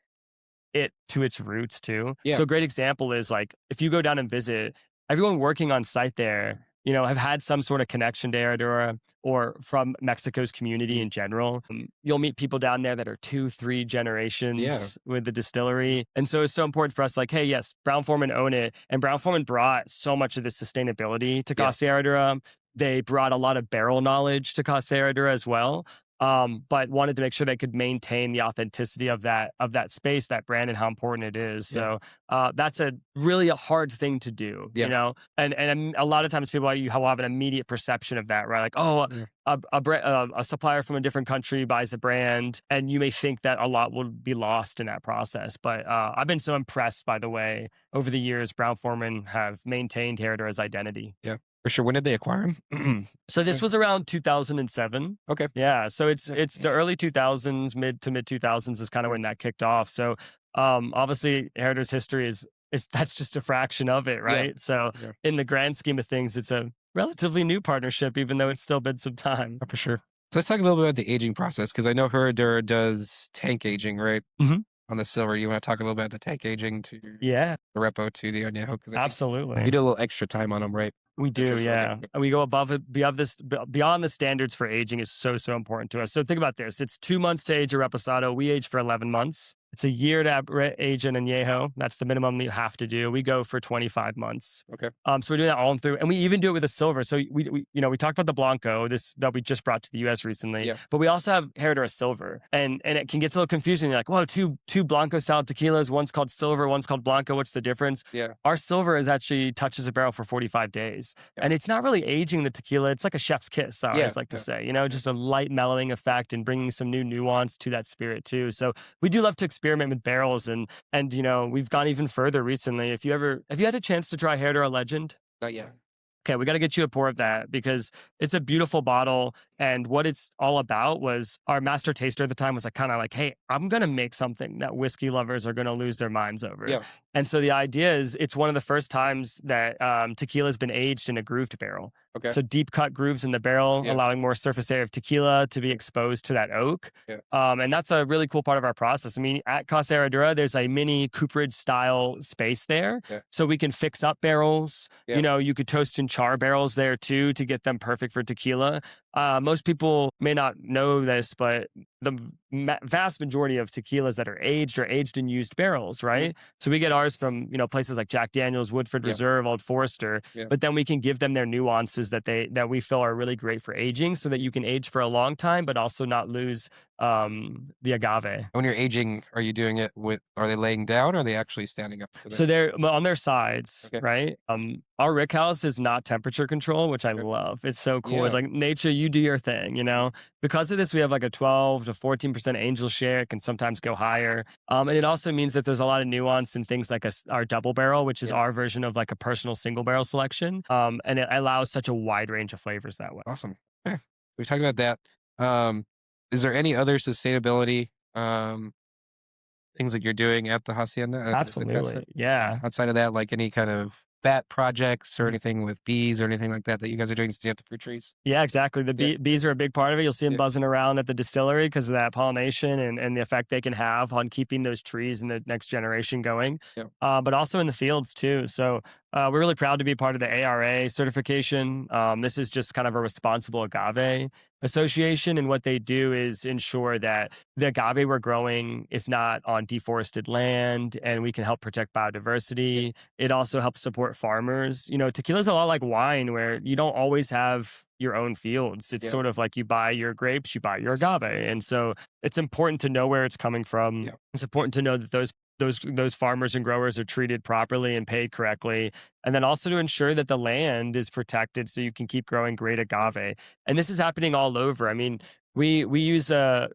it to its roots too. So a great example is like if you go down and visit, everyone working on site there have had some sort of connection to Herradura or from Mexico's community in general. You'll meet people down there that are 2-3 generations with the distillery. And so it's so important for us, like, hey, yes, Brown-Forman own it. And Brown-Forman brought so much of this sustainability to Casa Herradura. They brought a lot of barrel knowledge to Casa Herradura as well. But wanted to make sure they could maintain the authenticity of that space, that brand, and how important it is. So that's a really hard thing to do, and a lot of times people have an immediate perception of that, right? Like, oh, a supplier from a different country buys a brand, and you may think that a lot will be lost in that process. But I've been so impressed by the way over the years Brown-Forman have maintained Herradura's identity. Yeah. For sure. When did they acquire him? So this was around 2007. Okay. Yeah. So it's the early 2000s, mid 2000s is kind of when that kicked off. So obviously Herradura's history is that's just a fraction of it, right? Yeah. So in the grand scheme of things, it's a relatively new partnership, even though it's still been some time. Oh, for sure. So let's talk a little bit about the aging process, because I know Herradura does tank aging, right? Mm-hmm. On the silver. You want to talk a little about the tank aging to the repo to the añejo? Because absolutely, you do a little extra time on them, right? We do, yeah. And we go above it, beyond the standards for aging is so important to us. So think about this. It's 2 months to age a reposado. We age for 11 months. It's a year to age an añejo. That's the minimum you have to do. We go for 25 months. Okay. So we're doing that all through, and we even do it with a silver. So we talked about the Blanco, that we just brought to the U.S. recently. Yeah. But we also have Herradura Silver, and it can get a little confusing. You're like, whoa, two Blanco style tequilas. One's called Silver, one's called Blanco. What's the difference? Yeah. Our Silver actually touches a barrel for 45 days, and it's not really aging the tequila. It's like a chef's kiss. I always like to say, just a light mellowing effect and bringing some new nuance to that spirit too. So we do love to experiment with barrels, and we've gone even further recently. Have you had a chance to try Herradura Legend? Not yet. Okay, we got to get you a pour of that because it's a beautiful bottle. And what it's all about was our master taster at the time was kind of like, hey, I'm going to make something that whiskey lovers are going to lose their minds over. Yeah. And so the idea is it's one of the first times that tequila has been aged in a grooved barrel. Okay. So deep cut grooves in the barrel, allowing more surface area of tequila to be exposed to that oak. Yeah. And that's a really cool part of our process. I mean, at Casa Herradura, there's a mini cooperage style space there. Yeah. So we can fix up barrels. Yeah. You could toast and char barrels there too to get them perfect for tequila. Most people may not know this, but the vast majority of tequilas that are aged in used barrels, right? Mm-hmm. So we get ours from, places like Jack Daniel's, Woodford Reserve, Old Forester, but then we can give them their nuances that we feel are really great for aging so that you can age for a long time, but also not lose the agave. When you're aging, are you doing it are they laying down or are they actually standing up? So they're on their sides, right? Our rick house is not temperature control, which I love. It's so cool. Yeah. It's like, nature, you do your thing, Because of this, we have like a 12 to 14% angel share. It can sometimes go higher. And it also means that there's a lot of nuance in things like our double barrel, which is our version of like a personal single barrel selection. And it allows such a wide range of flavors that way. Awesome. Yeah. We talked about that. Is there any other sustainability things that you're doing at the hacienda? Absolutely. Yeah. Outside of that, like any kind of bat projects or anything with bees or anything like that you guys are doing to stay at the fruit trees? Yeah, exactly. The bees are a big part of it. You'll see them buzzing around at the distillery because of that pollination and the effect they can have on keeping those trees and the next generation going. Yeah. But also in the fields too. So we're really proud to be part of the ARA certification. This is just kind of a responsible agave association, and what they do is ensure that the agave we're growing is not on deforested land, and we can help protect biodiversity. It also helps support farmers. Tequila is a lot like wine, where you don't always have your own fields. It's sort of like you buy your grapes, you buy your agave, and so it's important to know where it's coming from. Yeah. It's important to know that those farmers and growers are treated properly and paid correctly. And then also to ensure that the land is protected so you can keep growing great agave. And this is happening all over. I mean, we use a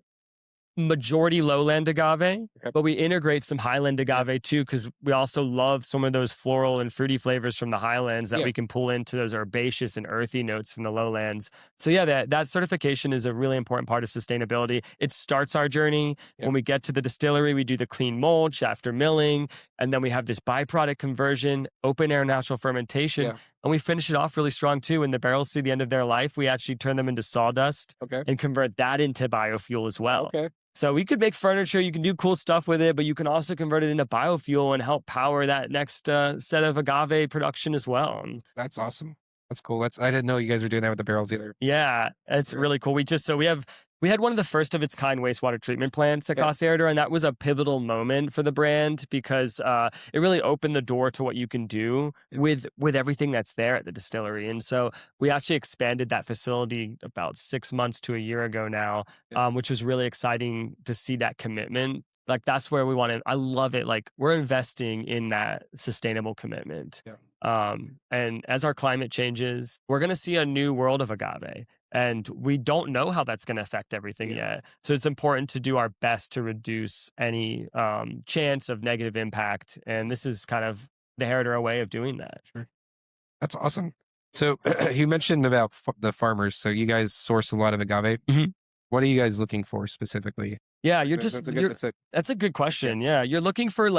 majority lowland agave, but we integrate some highland agave too, because we also love some of those floral and fruity flavors from the highlands that we can pull into those herbaceous and earthy notes from the lowlands. So that certification is a really important part of sustainability. It starts our journey. When we get to the distillery, we do the clean mulch after milling, and then we have this byproduct conversion, open air natural fermentation. Yeah. And we finish it off really strong too. When the barrels see the end of their life, we actually turn them into sawdust and convert that into biofuel as well. Okay. So we could make furniture, you can do cool stuff with it, but you can also convert it into biofuel and help power that next set of agave production as well. That's awesome. That's cool. I didn't know you guys were doing that with the barrels either. Yeah, it's really cool. We had one of the first of its kind wastewater treatment plants at Casa Herradura, and that was a pivotal moment for the brand because it really opened the door to what you can do with everything that's there at the distillery. And so we actually expanded that facility about 6 months to a year ago now, which was really exciting to see that commitment. Like that's where we want to. I love it. Like we're investing in that sustainable commitment. And as our climate changes, we're going to see a new world of agave. And we don't know how that's going to affect everything yet. So it's important to do our best to reduce any chance of negative impact. And this is kind of the Herradura way of doing that. Sure. That's awesome. So you mentioned about the farmers. So you guys source a lot of agave. What are you guys looking for specifically? Yeah, that's a good question. Yeah, you're looking for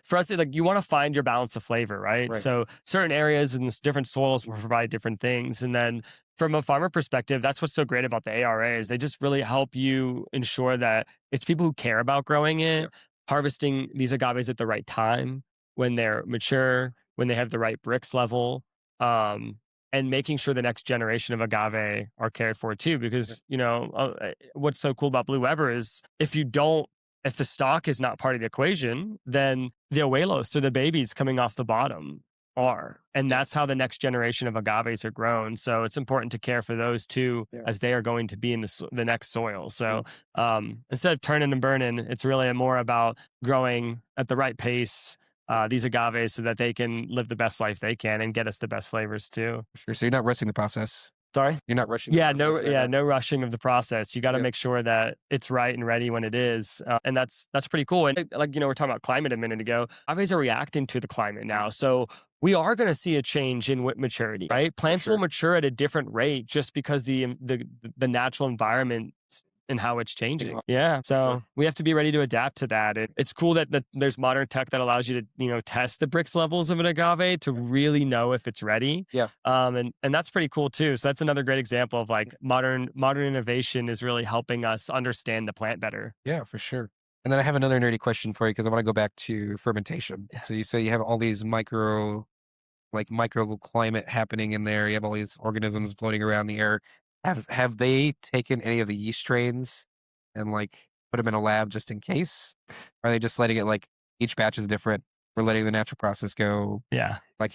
for us, like you want to find your balance of flavor, right? So certain areas and different soils will provide different things. And then from a farmer perspective, that's what's so great about the ARA is they just really help you ensure that it's people who care about growing it, harvesting these agaves at the right time, when they're mature, when they have the right Brix level, and making sure the next generation of agave are cared for too. Because what's so cool about Blue Weber is if the stock is not part of the equation, then the Abalos, or the babies coming off the bottom, are. And that's how the next generation of agaves are grown. So it's important to care for those too, as they are going to be in the next soil. So instead of turning and burning, it's really more about growing at the right pace, these agaves, so that they can live the best life they can and get us the best flavors too. Sure. So you're not rushing the process. Sorry? You're not rushing. No rushing of the process. You got to make sure that it's right and ready when it is. And that's pretty cool. And we're talking about climate a minute ago. Agaves are reacting to the climate now. So we are going to see a change in maturity, right? Plants will mature at a different rate just because the natural environment and how it's changing. Yeah. So we have to be ready to adapt to that. It's cool that there's modern tech that allows you to, test the Brix levels of an agave to really know if it's ready. And that's pretty cool too. So that's another great example of modern innovation is really helping us understand the plant better. Yeah, for sure. And then I have another nerdy question for you because I want to go back to fermentation. So you say you have all these microclimate happening in there. You have all these organisms floating around the air. Have they taken any of the yeast strains and put them in a lab just in case? Or are they just letting it each batch is different? We're letting the natural process go. Yeah. Do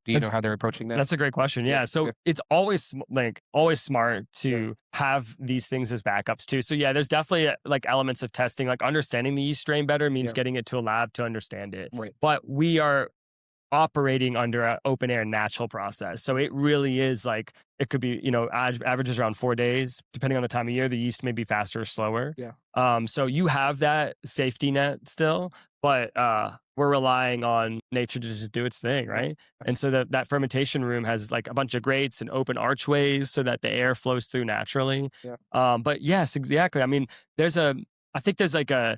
you know how they're approaching that? That's a great question. Yeah. So it's always smart to have these things as backups too. So yeah, there's definitely elements of testing, understanding the yeast strain better means getting it to a lab to understand it. Right. But we are operating under an open air natural process. So it really is it could be, averages around 4 days, depending on the time of year. The yeast may be faster or slower. So you have that safety net still, but we're relying on nature to just do its thing, right? And so that fermentation room has a bunch of grates and open archways so that the air flows through naturally. But yes, exactly. I mean, I think there's a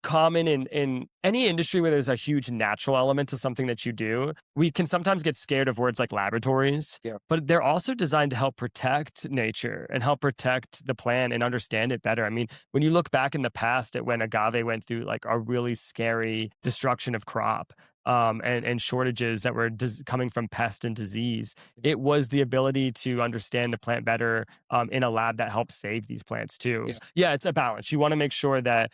common in any industry where there's a huge natural element to something that you do. We can sometimes get scared of words like laboratories, but they're also designed to help protect nature and help protect the plant and understand it better. I mean, when you look back in the past at when agave went through a really scary destruction of crop, and shortages that were coming from pest and disease, it was the ability to understand the plant better in a lab that helps save these plants too. Yeah, it's a balance. You want to make sure that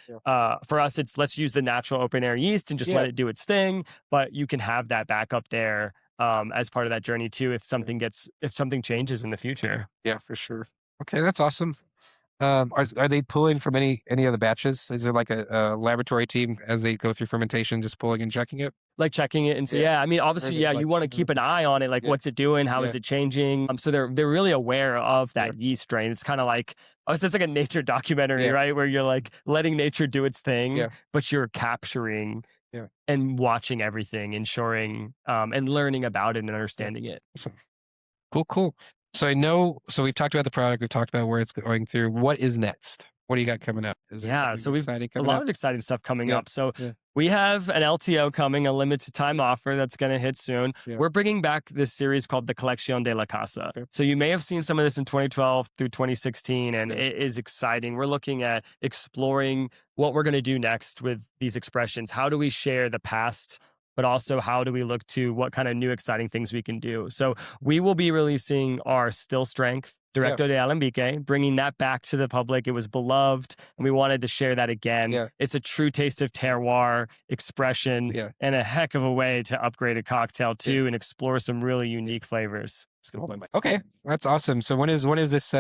for us, it's let's use the natural open air yeast and just let it do its thing, but you can have that backup there as part of that journey too if something changes in the future. Yeah, for sure. Okay, that's awesome. Are they pulling from any of the batches? Is there a laboratory team as they go through fermentation, just pulling and checking it? Checking it and so I mean, obviously, you want to keep an eye on it, what's it doing, how is it changing? So they're really aware of that yeast strain. It's kind of it's like a nature documentary, right? Where you're letting nature do its thing, but you're capturing and watching everything, ensuring and learning about it and understanding it. Awesome. Cool. So we've talked about the product, we've talked about where it's going through. What is next? What do you got coming up? So we've a lot of exciting stuff coming up. So we have an LTO coming, a limited time offer that's going to hit soon. We're bringing back this series called the Colección de la Casa. So you may have seen some of this in 2012 through 2016, and it is exciting. We're looking at exploring what we're going to do next with these expressions. How do we share the past but also how do we look to what kind of new exciting things we can do. So we will be releasing our still strength Directo de Alambique, bringing that back to the public. It was beloved, and we wanted to share that again. Yeah. It's a true taste of terroir, expression, and a heck of a way to upgrade a cocktail too and explore some really unique flavors. Okay, that's awesome. So when is this?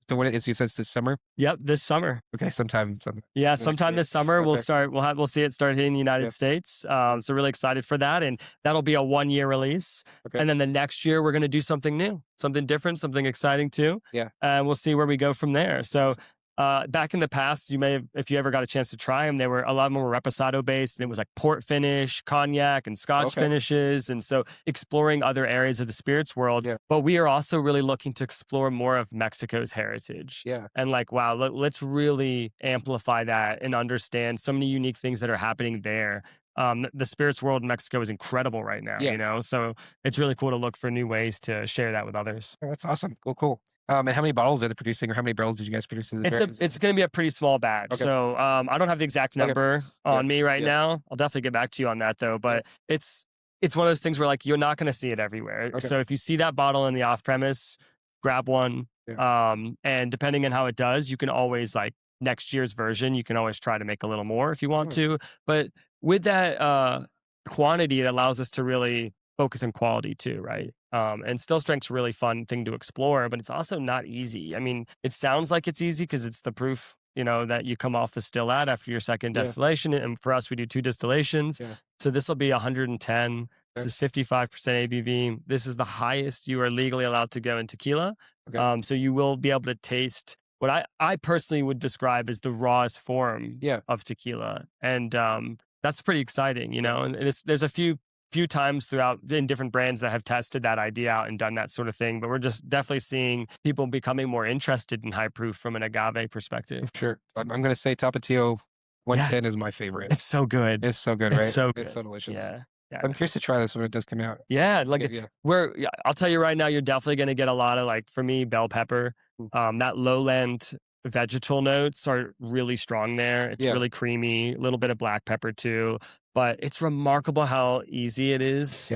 So when is you said it's this summer? Yep, this summer. Okay, sometime this summer we'll see it start hitting the United States. So really excited for that, and that'll be a 1-year release. Okay. And then the next year we're going to do something new, something different, something exciting too. Yeah. And we'll see where we go from there. So back in the past, you may have, if you ever got a chance to try them, they were a lot more reposado based. And it was like port finish, cognac, and Scotch finishes. And so exploring other areas of the spirits world. Yeah. But we are also really looking to explore more of Mexico's heritage. Yeah. And like, wow, let's really amplify that and understand so many unique things that are happening there. The spirits world in Mexico is incredible right now, you know? So it's really cool to look for new ways to share that with others. Oh, that's awesome. Cool. And how many bottles are they producing, or how many barrels did you guys produce? It's going to be a pretty small batch. Okay. So I don't have the exact number on me right now. I'll definitely get back to you on that though. But it's one of those things where like you're not going to see it everywhere. Okay. So if you see that bottle in the off premise, grab one. Yeah. And depending on how it does, you can always like next year's version, you can always try to make a little more if you want to. But with that quantity, it allows us to really focus on quality too, right? And still strength's a really fun thing to explore, but it's also not easy. I mean, it sounds like it's easy because it's the proof, you know, that you come off the still at after your second distillation. And for us, we do 2 distillations. Yeah. So this will be 110. This is 55% ABV. This is the highest you are legally allowed to go in tequila. Okay. So you will be able to taste what I personally would describe as the rawest form of tequila. And that's pretty exciting, you know, and there's a few times throughout in different brands that have tested that idea out and done that sort of thing. But we're just definitely seeing people becoming more interested in high proof from an agave perspective. Sure. I'm going to say Tapatio 110 is my favorite. It's so good. It's so good, right? It's so good. It's so delicious. Yeah. I'm curious to try this when it does come out. Yeah. Like I'll tell you right now, you're definitely going to get a lot of, like, for me, bell pepper, that lowland vegetal notes are really strong there. It's really creamy, a little bit of black pepper too. But it's remarkable how easy it is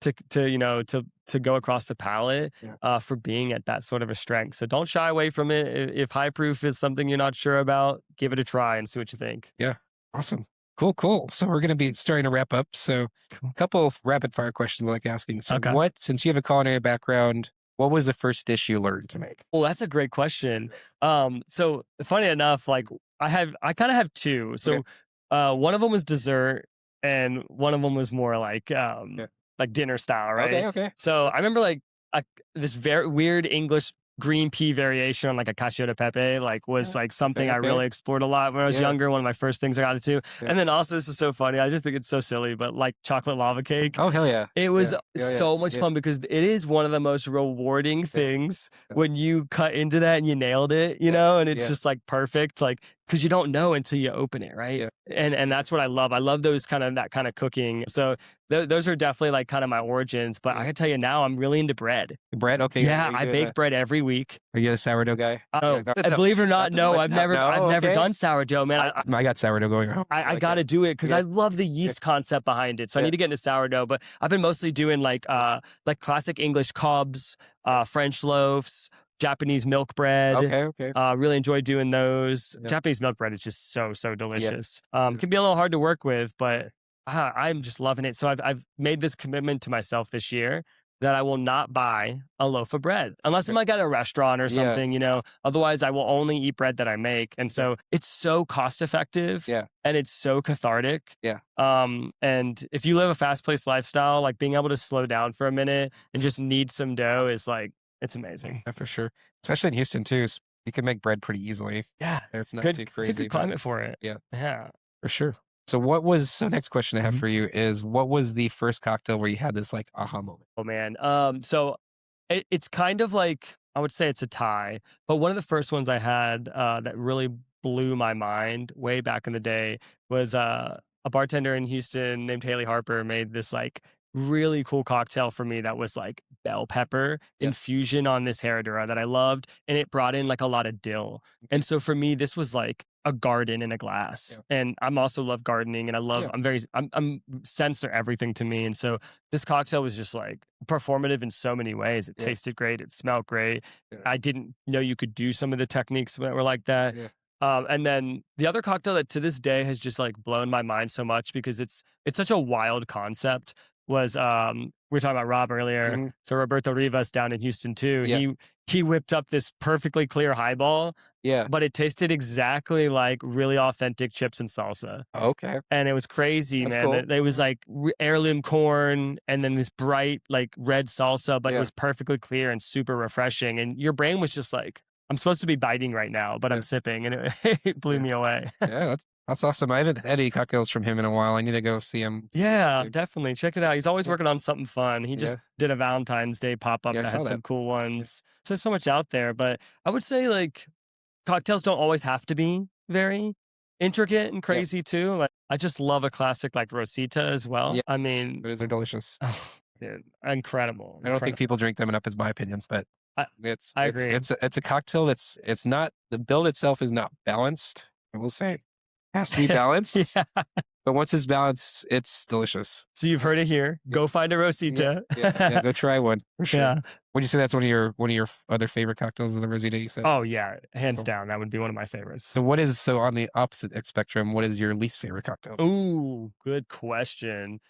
to go across the palate for being at that sort of a strength. So don't shy away from it. If high proof is something you're not sure about, give it a try and see what you think. Yeah. Awesome. Cool. So we're going to be starting to wrap up. So a couple of rapid fire questions I like asking. So since you have a culinary background, what was the first dish you learned to make? Oh, that's a great question. So funny enough, like I kind of have 2. So one of them was dessert, and one of them was more like dinner style, right? Okay. So I remember like this very weird English green pea variation on like a cacio de pepe, like was like something I really explored a lot when I was younger. One of my first things I got into. And then also, this is so funny, I just think it's so silly, but like chocolate lava cake. Oh, hell yeah. It was so much fun because it is one of the most rewarding things when you cut into that and you nailed it, you know, and it's just like perfect, like, because you don't know until you open it, right? And that's what I love. I love that kind of cooking. So those are definitely like kind of my origins. But I can tell you now, I'm really into bread. Bread, okay. Yeah, I bake bread every week. Are you a sourdough guy? Oh, believe it or not, no, I've never done sourdough, man. I got sourdough going home. I got to do it because I love the yeast concept behind it. So I need to get into sourdough. But I've been mostly doing like classic English cobs, French loaves, Japanese milk bread. Okay. Really enjoy doing those. Japanese milk bread is just so delicious. Can be a little hard to work with, but I'm just loving it. So I've made this commitment to myself this year that I will not buy a loaf of bread unless I'm like at a restaurant or something, you know. Otherwise, I will only eat bread that I make. And so it's so cost effective and it's so cathartic. Yeah. And if you live a fast-paced lifestyle, like being able to slow down for a minute and just knead some dough is like, it's amazing. Yeah, for sure. Especially in Houston too. You can make bread pretty easily. Yeah. It's not too crazy. It's a good climate for it. Yeah. Yeah. For sure. So next question I have for you is, what was the first cocktail where you had this like aha moment? Oh man. So it's kind of like, I would say it's a tie, but one of the first ones I had that really blew my mind way back in the day was a bartender in Houston named Haley Harper made this like really cool cocktail for me that was like bell pepper infusion on this Herradura that I loved, and it brought in like a lot of dill. And so for me, this was like a garden in a glass. And I'm also love gardening, and I'm scents are everything to me. And so this cocktail was just like performative in so many ways. It tasted great. It smelled great. I didn't know you could do some of the techniques that were like that. And then the other cocktail that to this day has just like blown my mind so much because it's such a wild concept was we were talking about Rob earlier. So Roberto Rivas down in Houston too. He whipped up this perfectly clear highball. But it tasted exactly like really authentic chips and salsa. Okay. And it was crazy, That's man. cool. It was like heirloom corn and then this bright like red salsa, but it was perfectly clear and super refreshing. And your brain was just like, I'm supposed to be biting right now, but I'm sipping, and it blew me away. That's awesome. I haven't had any cocktails from him in a while. I need to go see him. Yeah, definitely. Check it out. He's always working on something fun. He just did a Valentine's Day pop-up that had some cool ones. So there's so much out there, but I would say like cocktails don't always have to be very intricate and crazy too. Like I just love a classic like Rosita as well. I mean, those are delicious. Oh, dude, incredible. I don't think people drink them enough, is my opinion, but I agree. It's a cocktail it's not, the build itself is not balanced. I will say, it has to be balanced. But once it's balanced, it's delicious. So you've heard it here. Go find a Rosita. Go try one for sure. Would you say that's one of your other favorite cocktails of the Rosita you said? Oh yeah, hands down, that would be one of my favorites. So on the opposite spectrum, what is your least favorite cocktail? Ooh, good question.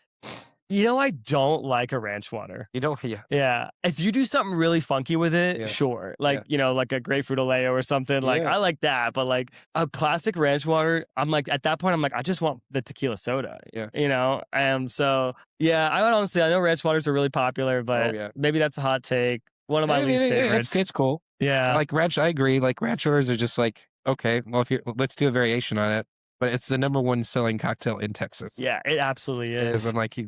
You know, I don't like a ranch water. You don't? Yeah. If you do something really funky with it, sure. Like, you know, like a grapefruit Oleo or something. Like, I like that. But like a classic ranch water, I'm like, at that point, I'm like, I just want the tequila soda. You know? So, yeah, I know ranch waters are really popular, but maybe that's a hot take. One of my least favorites. It's cool. Yeah. Like ranch, I agree. Like ranch waters are just like, okay, well, let's do a variation on it. But it's the number one selling cocktail in Texas. Yeah, it absolutely is. I'm like, you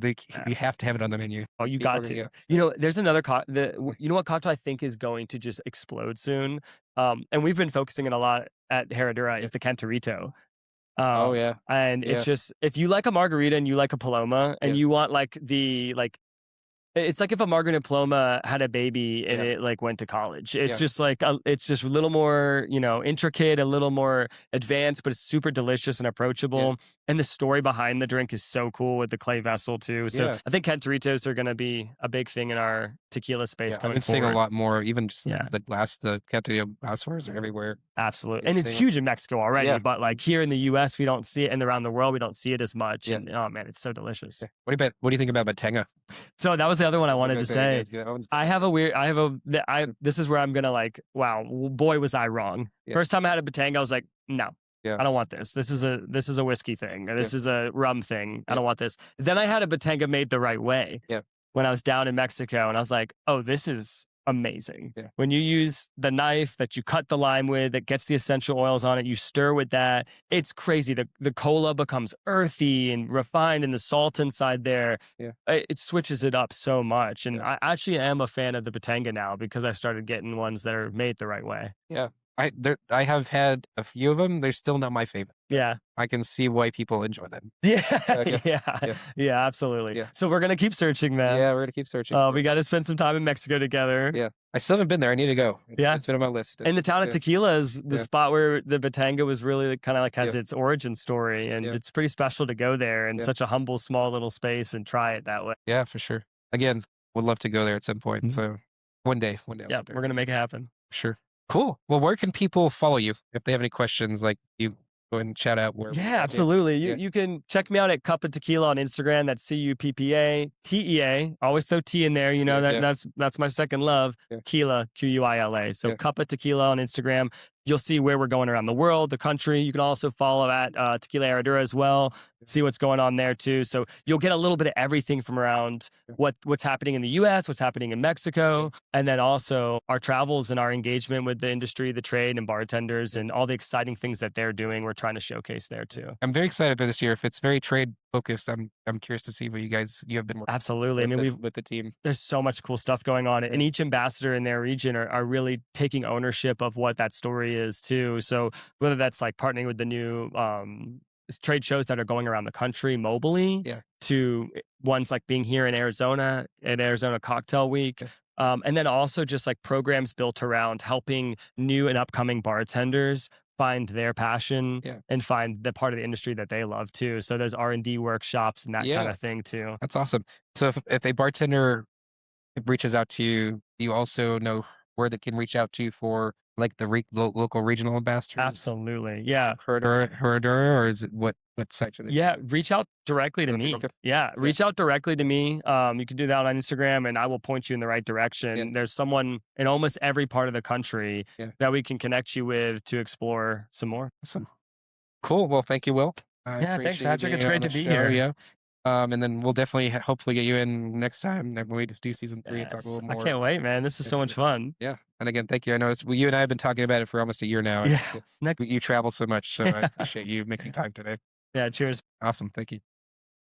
have to have it on the menu. Oh, you got to. You know, there's another you know what cocktail I think is going to just explode soon? And we've been focusing it a lot at Herradura is the Cantarito. And it's just, if you like a margarita and you like a Paloma and you want like it's like if a Margarita Paloma had a baby and it like went to college. It's just like it's just a little more, you know, intricate, a little more advanced, but it's super delicious and approachable. And the story behind the drink is so cool with the clay vessel too. So I think Cantaritos are going to be a big thing in our tequila space coming forward. I've been seeing a lot more, even just the Cantarito glasswares are everywhere. Absolutely. And it's huge in Mexico already, but like here in the US, we don't see it, and around the world, we don't see it as much. And oh man, it's so delicious. What do you think about Batenga? So that was the other one I wanted to say. This is where I'm going to like, wow, boy, was I wrong. First time I had a Batenga, I was like, no. I don't want this. This is a whiskey thing. Or this is a rum thing. I don't want this. Then I had a Batenga made the right way. When I was down in Mexico, and I was like, oh, this is amazing. When you use the knife that you cut the lime with, that gets the essential oils on it, you stir with that. It's crazy. The cola becomes earthy and refined, and the salt inside there, it switches it up so much. And I actually am a fan of the Batenga now because I started getting ones that are made the right way. I have had a few of them. They're still not my favorite. I can see why people enjoy them. Absolutely. So we're gonna keep searching them. We're gonna keep searching. We got to spend some time in Mexico together. I still haven't been there. I need to go. It's been on my list. And the town of Tequila is the spot where the Batenga was really kind of like has its origin story, and it's pretty special to go there in such a humble, small little space and try it that way. Yeah, for sure. Again, would love to go there at some point. So one day. Yeah, we're gonna make it happen. Sure. Cool. Well, where can people follow you if they have any questions? Like you go ahead and chat out. Absolutely. You can check me out at Cup of Tequila on Instagram. That's CUPPATEA. Always throw T in there. You know that's my second love. Tequila, QUILA. So Cup of Tequila on Instagram. You'll see where we're going around the world, the country. You can also follow at Tequila Herradura as well. See what's going on there too. So you'll get a little bit of everything from around what's happening in the US, what's happening in Mexico, and then also our travels and our engagement with the industry, the trade and bartenders and all the exciting things that they're doing. We're trying to showcase there too. I'm very excited for this year. If it's very trade focused, I'm curious to see what you have been working. Absolutely. With the team. There's so much cool stuff going on, and each ambassador in their region are really taking ownership of what that story is too. So whether that's like partnering with the new trade shows that are going around the country mobily to ones like being here in Arizona at Arizona Cocktail Week. And then also just like programs built around helping new and upcoming bartenders find their passion Yeah. and find the part of the industry that they love too. So there's R&D workshops and that kind Yeah. of thing too. That's awesome. So if a bartender reaches out to you, you also know where they can reach out to for like the local regional ambassadors, Absolutely. Yeah. Herradura, or is it what site should they? Yeah, reach out directly to Okay, me. okay. Yeah, reach out directly to me. You can do that on Instagram, and I will point you in the right direction. Yeah. There's someone in almost every part of the country Yeah. that we can connect you with to explore some more. Awesome. Cool. Well, thank you, Will. I Yeah, thanks, appreciate you Patrick. being It's on great the to be show. here. Yeah. And then we'll definitely hopefully get you in next time when we just do season 3 and talk a Yes, little I more. can't wait, man. This is so much fun. Yeah. And again, thank you. I know you and I have been talking about it for almost a year now. Yeah. You travel so much, so I appreciate you making time today. Yeah, cheers. Awesome. Thank you.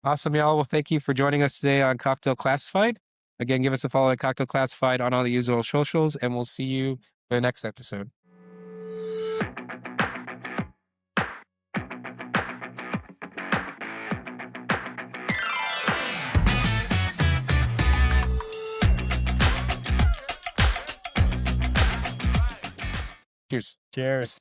Awesome, y'all. Well, thank you for joining us today on Cocktail Classified. Again, give us a follow at Cocktail Classified on all the usual socials, and we'll see you for the next episode. Cheers. Cheers.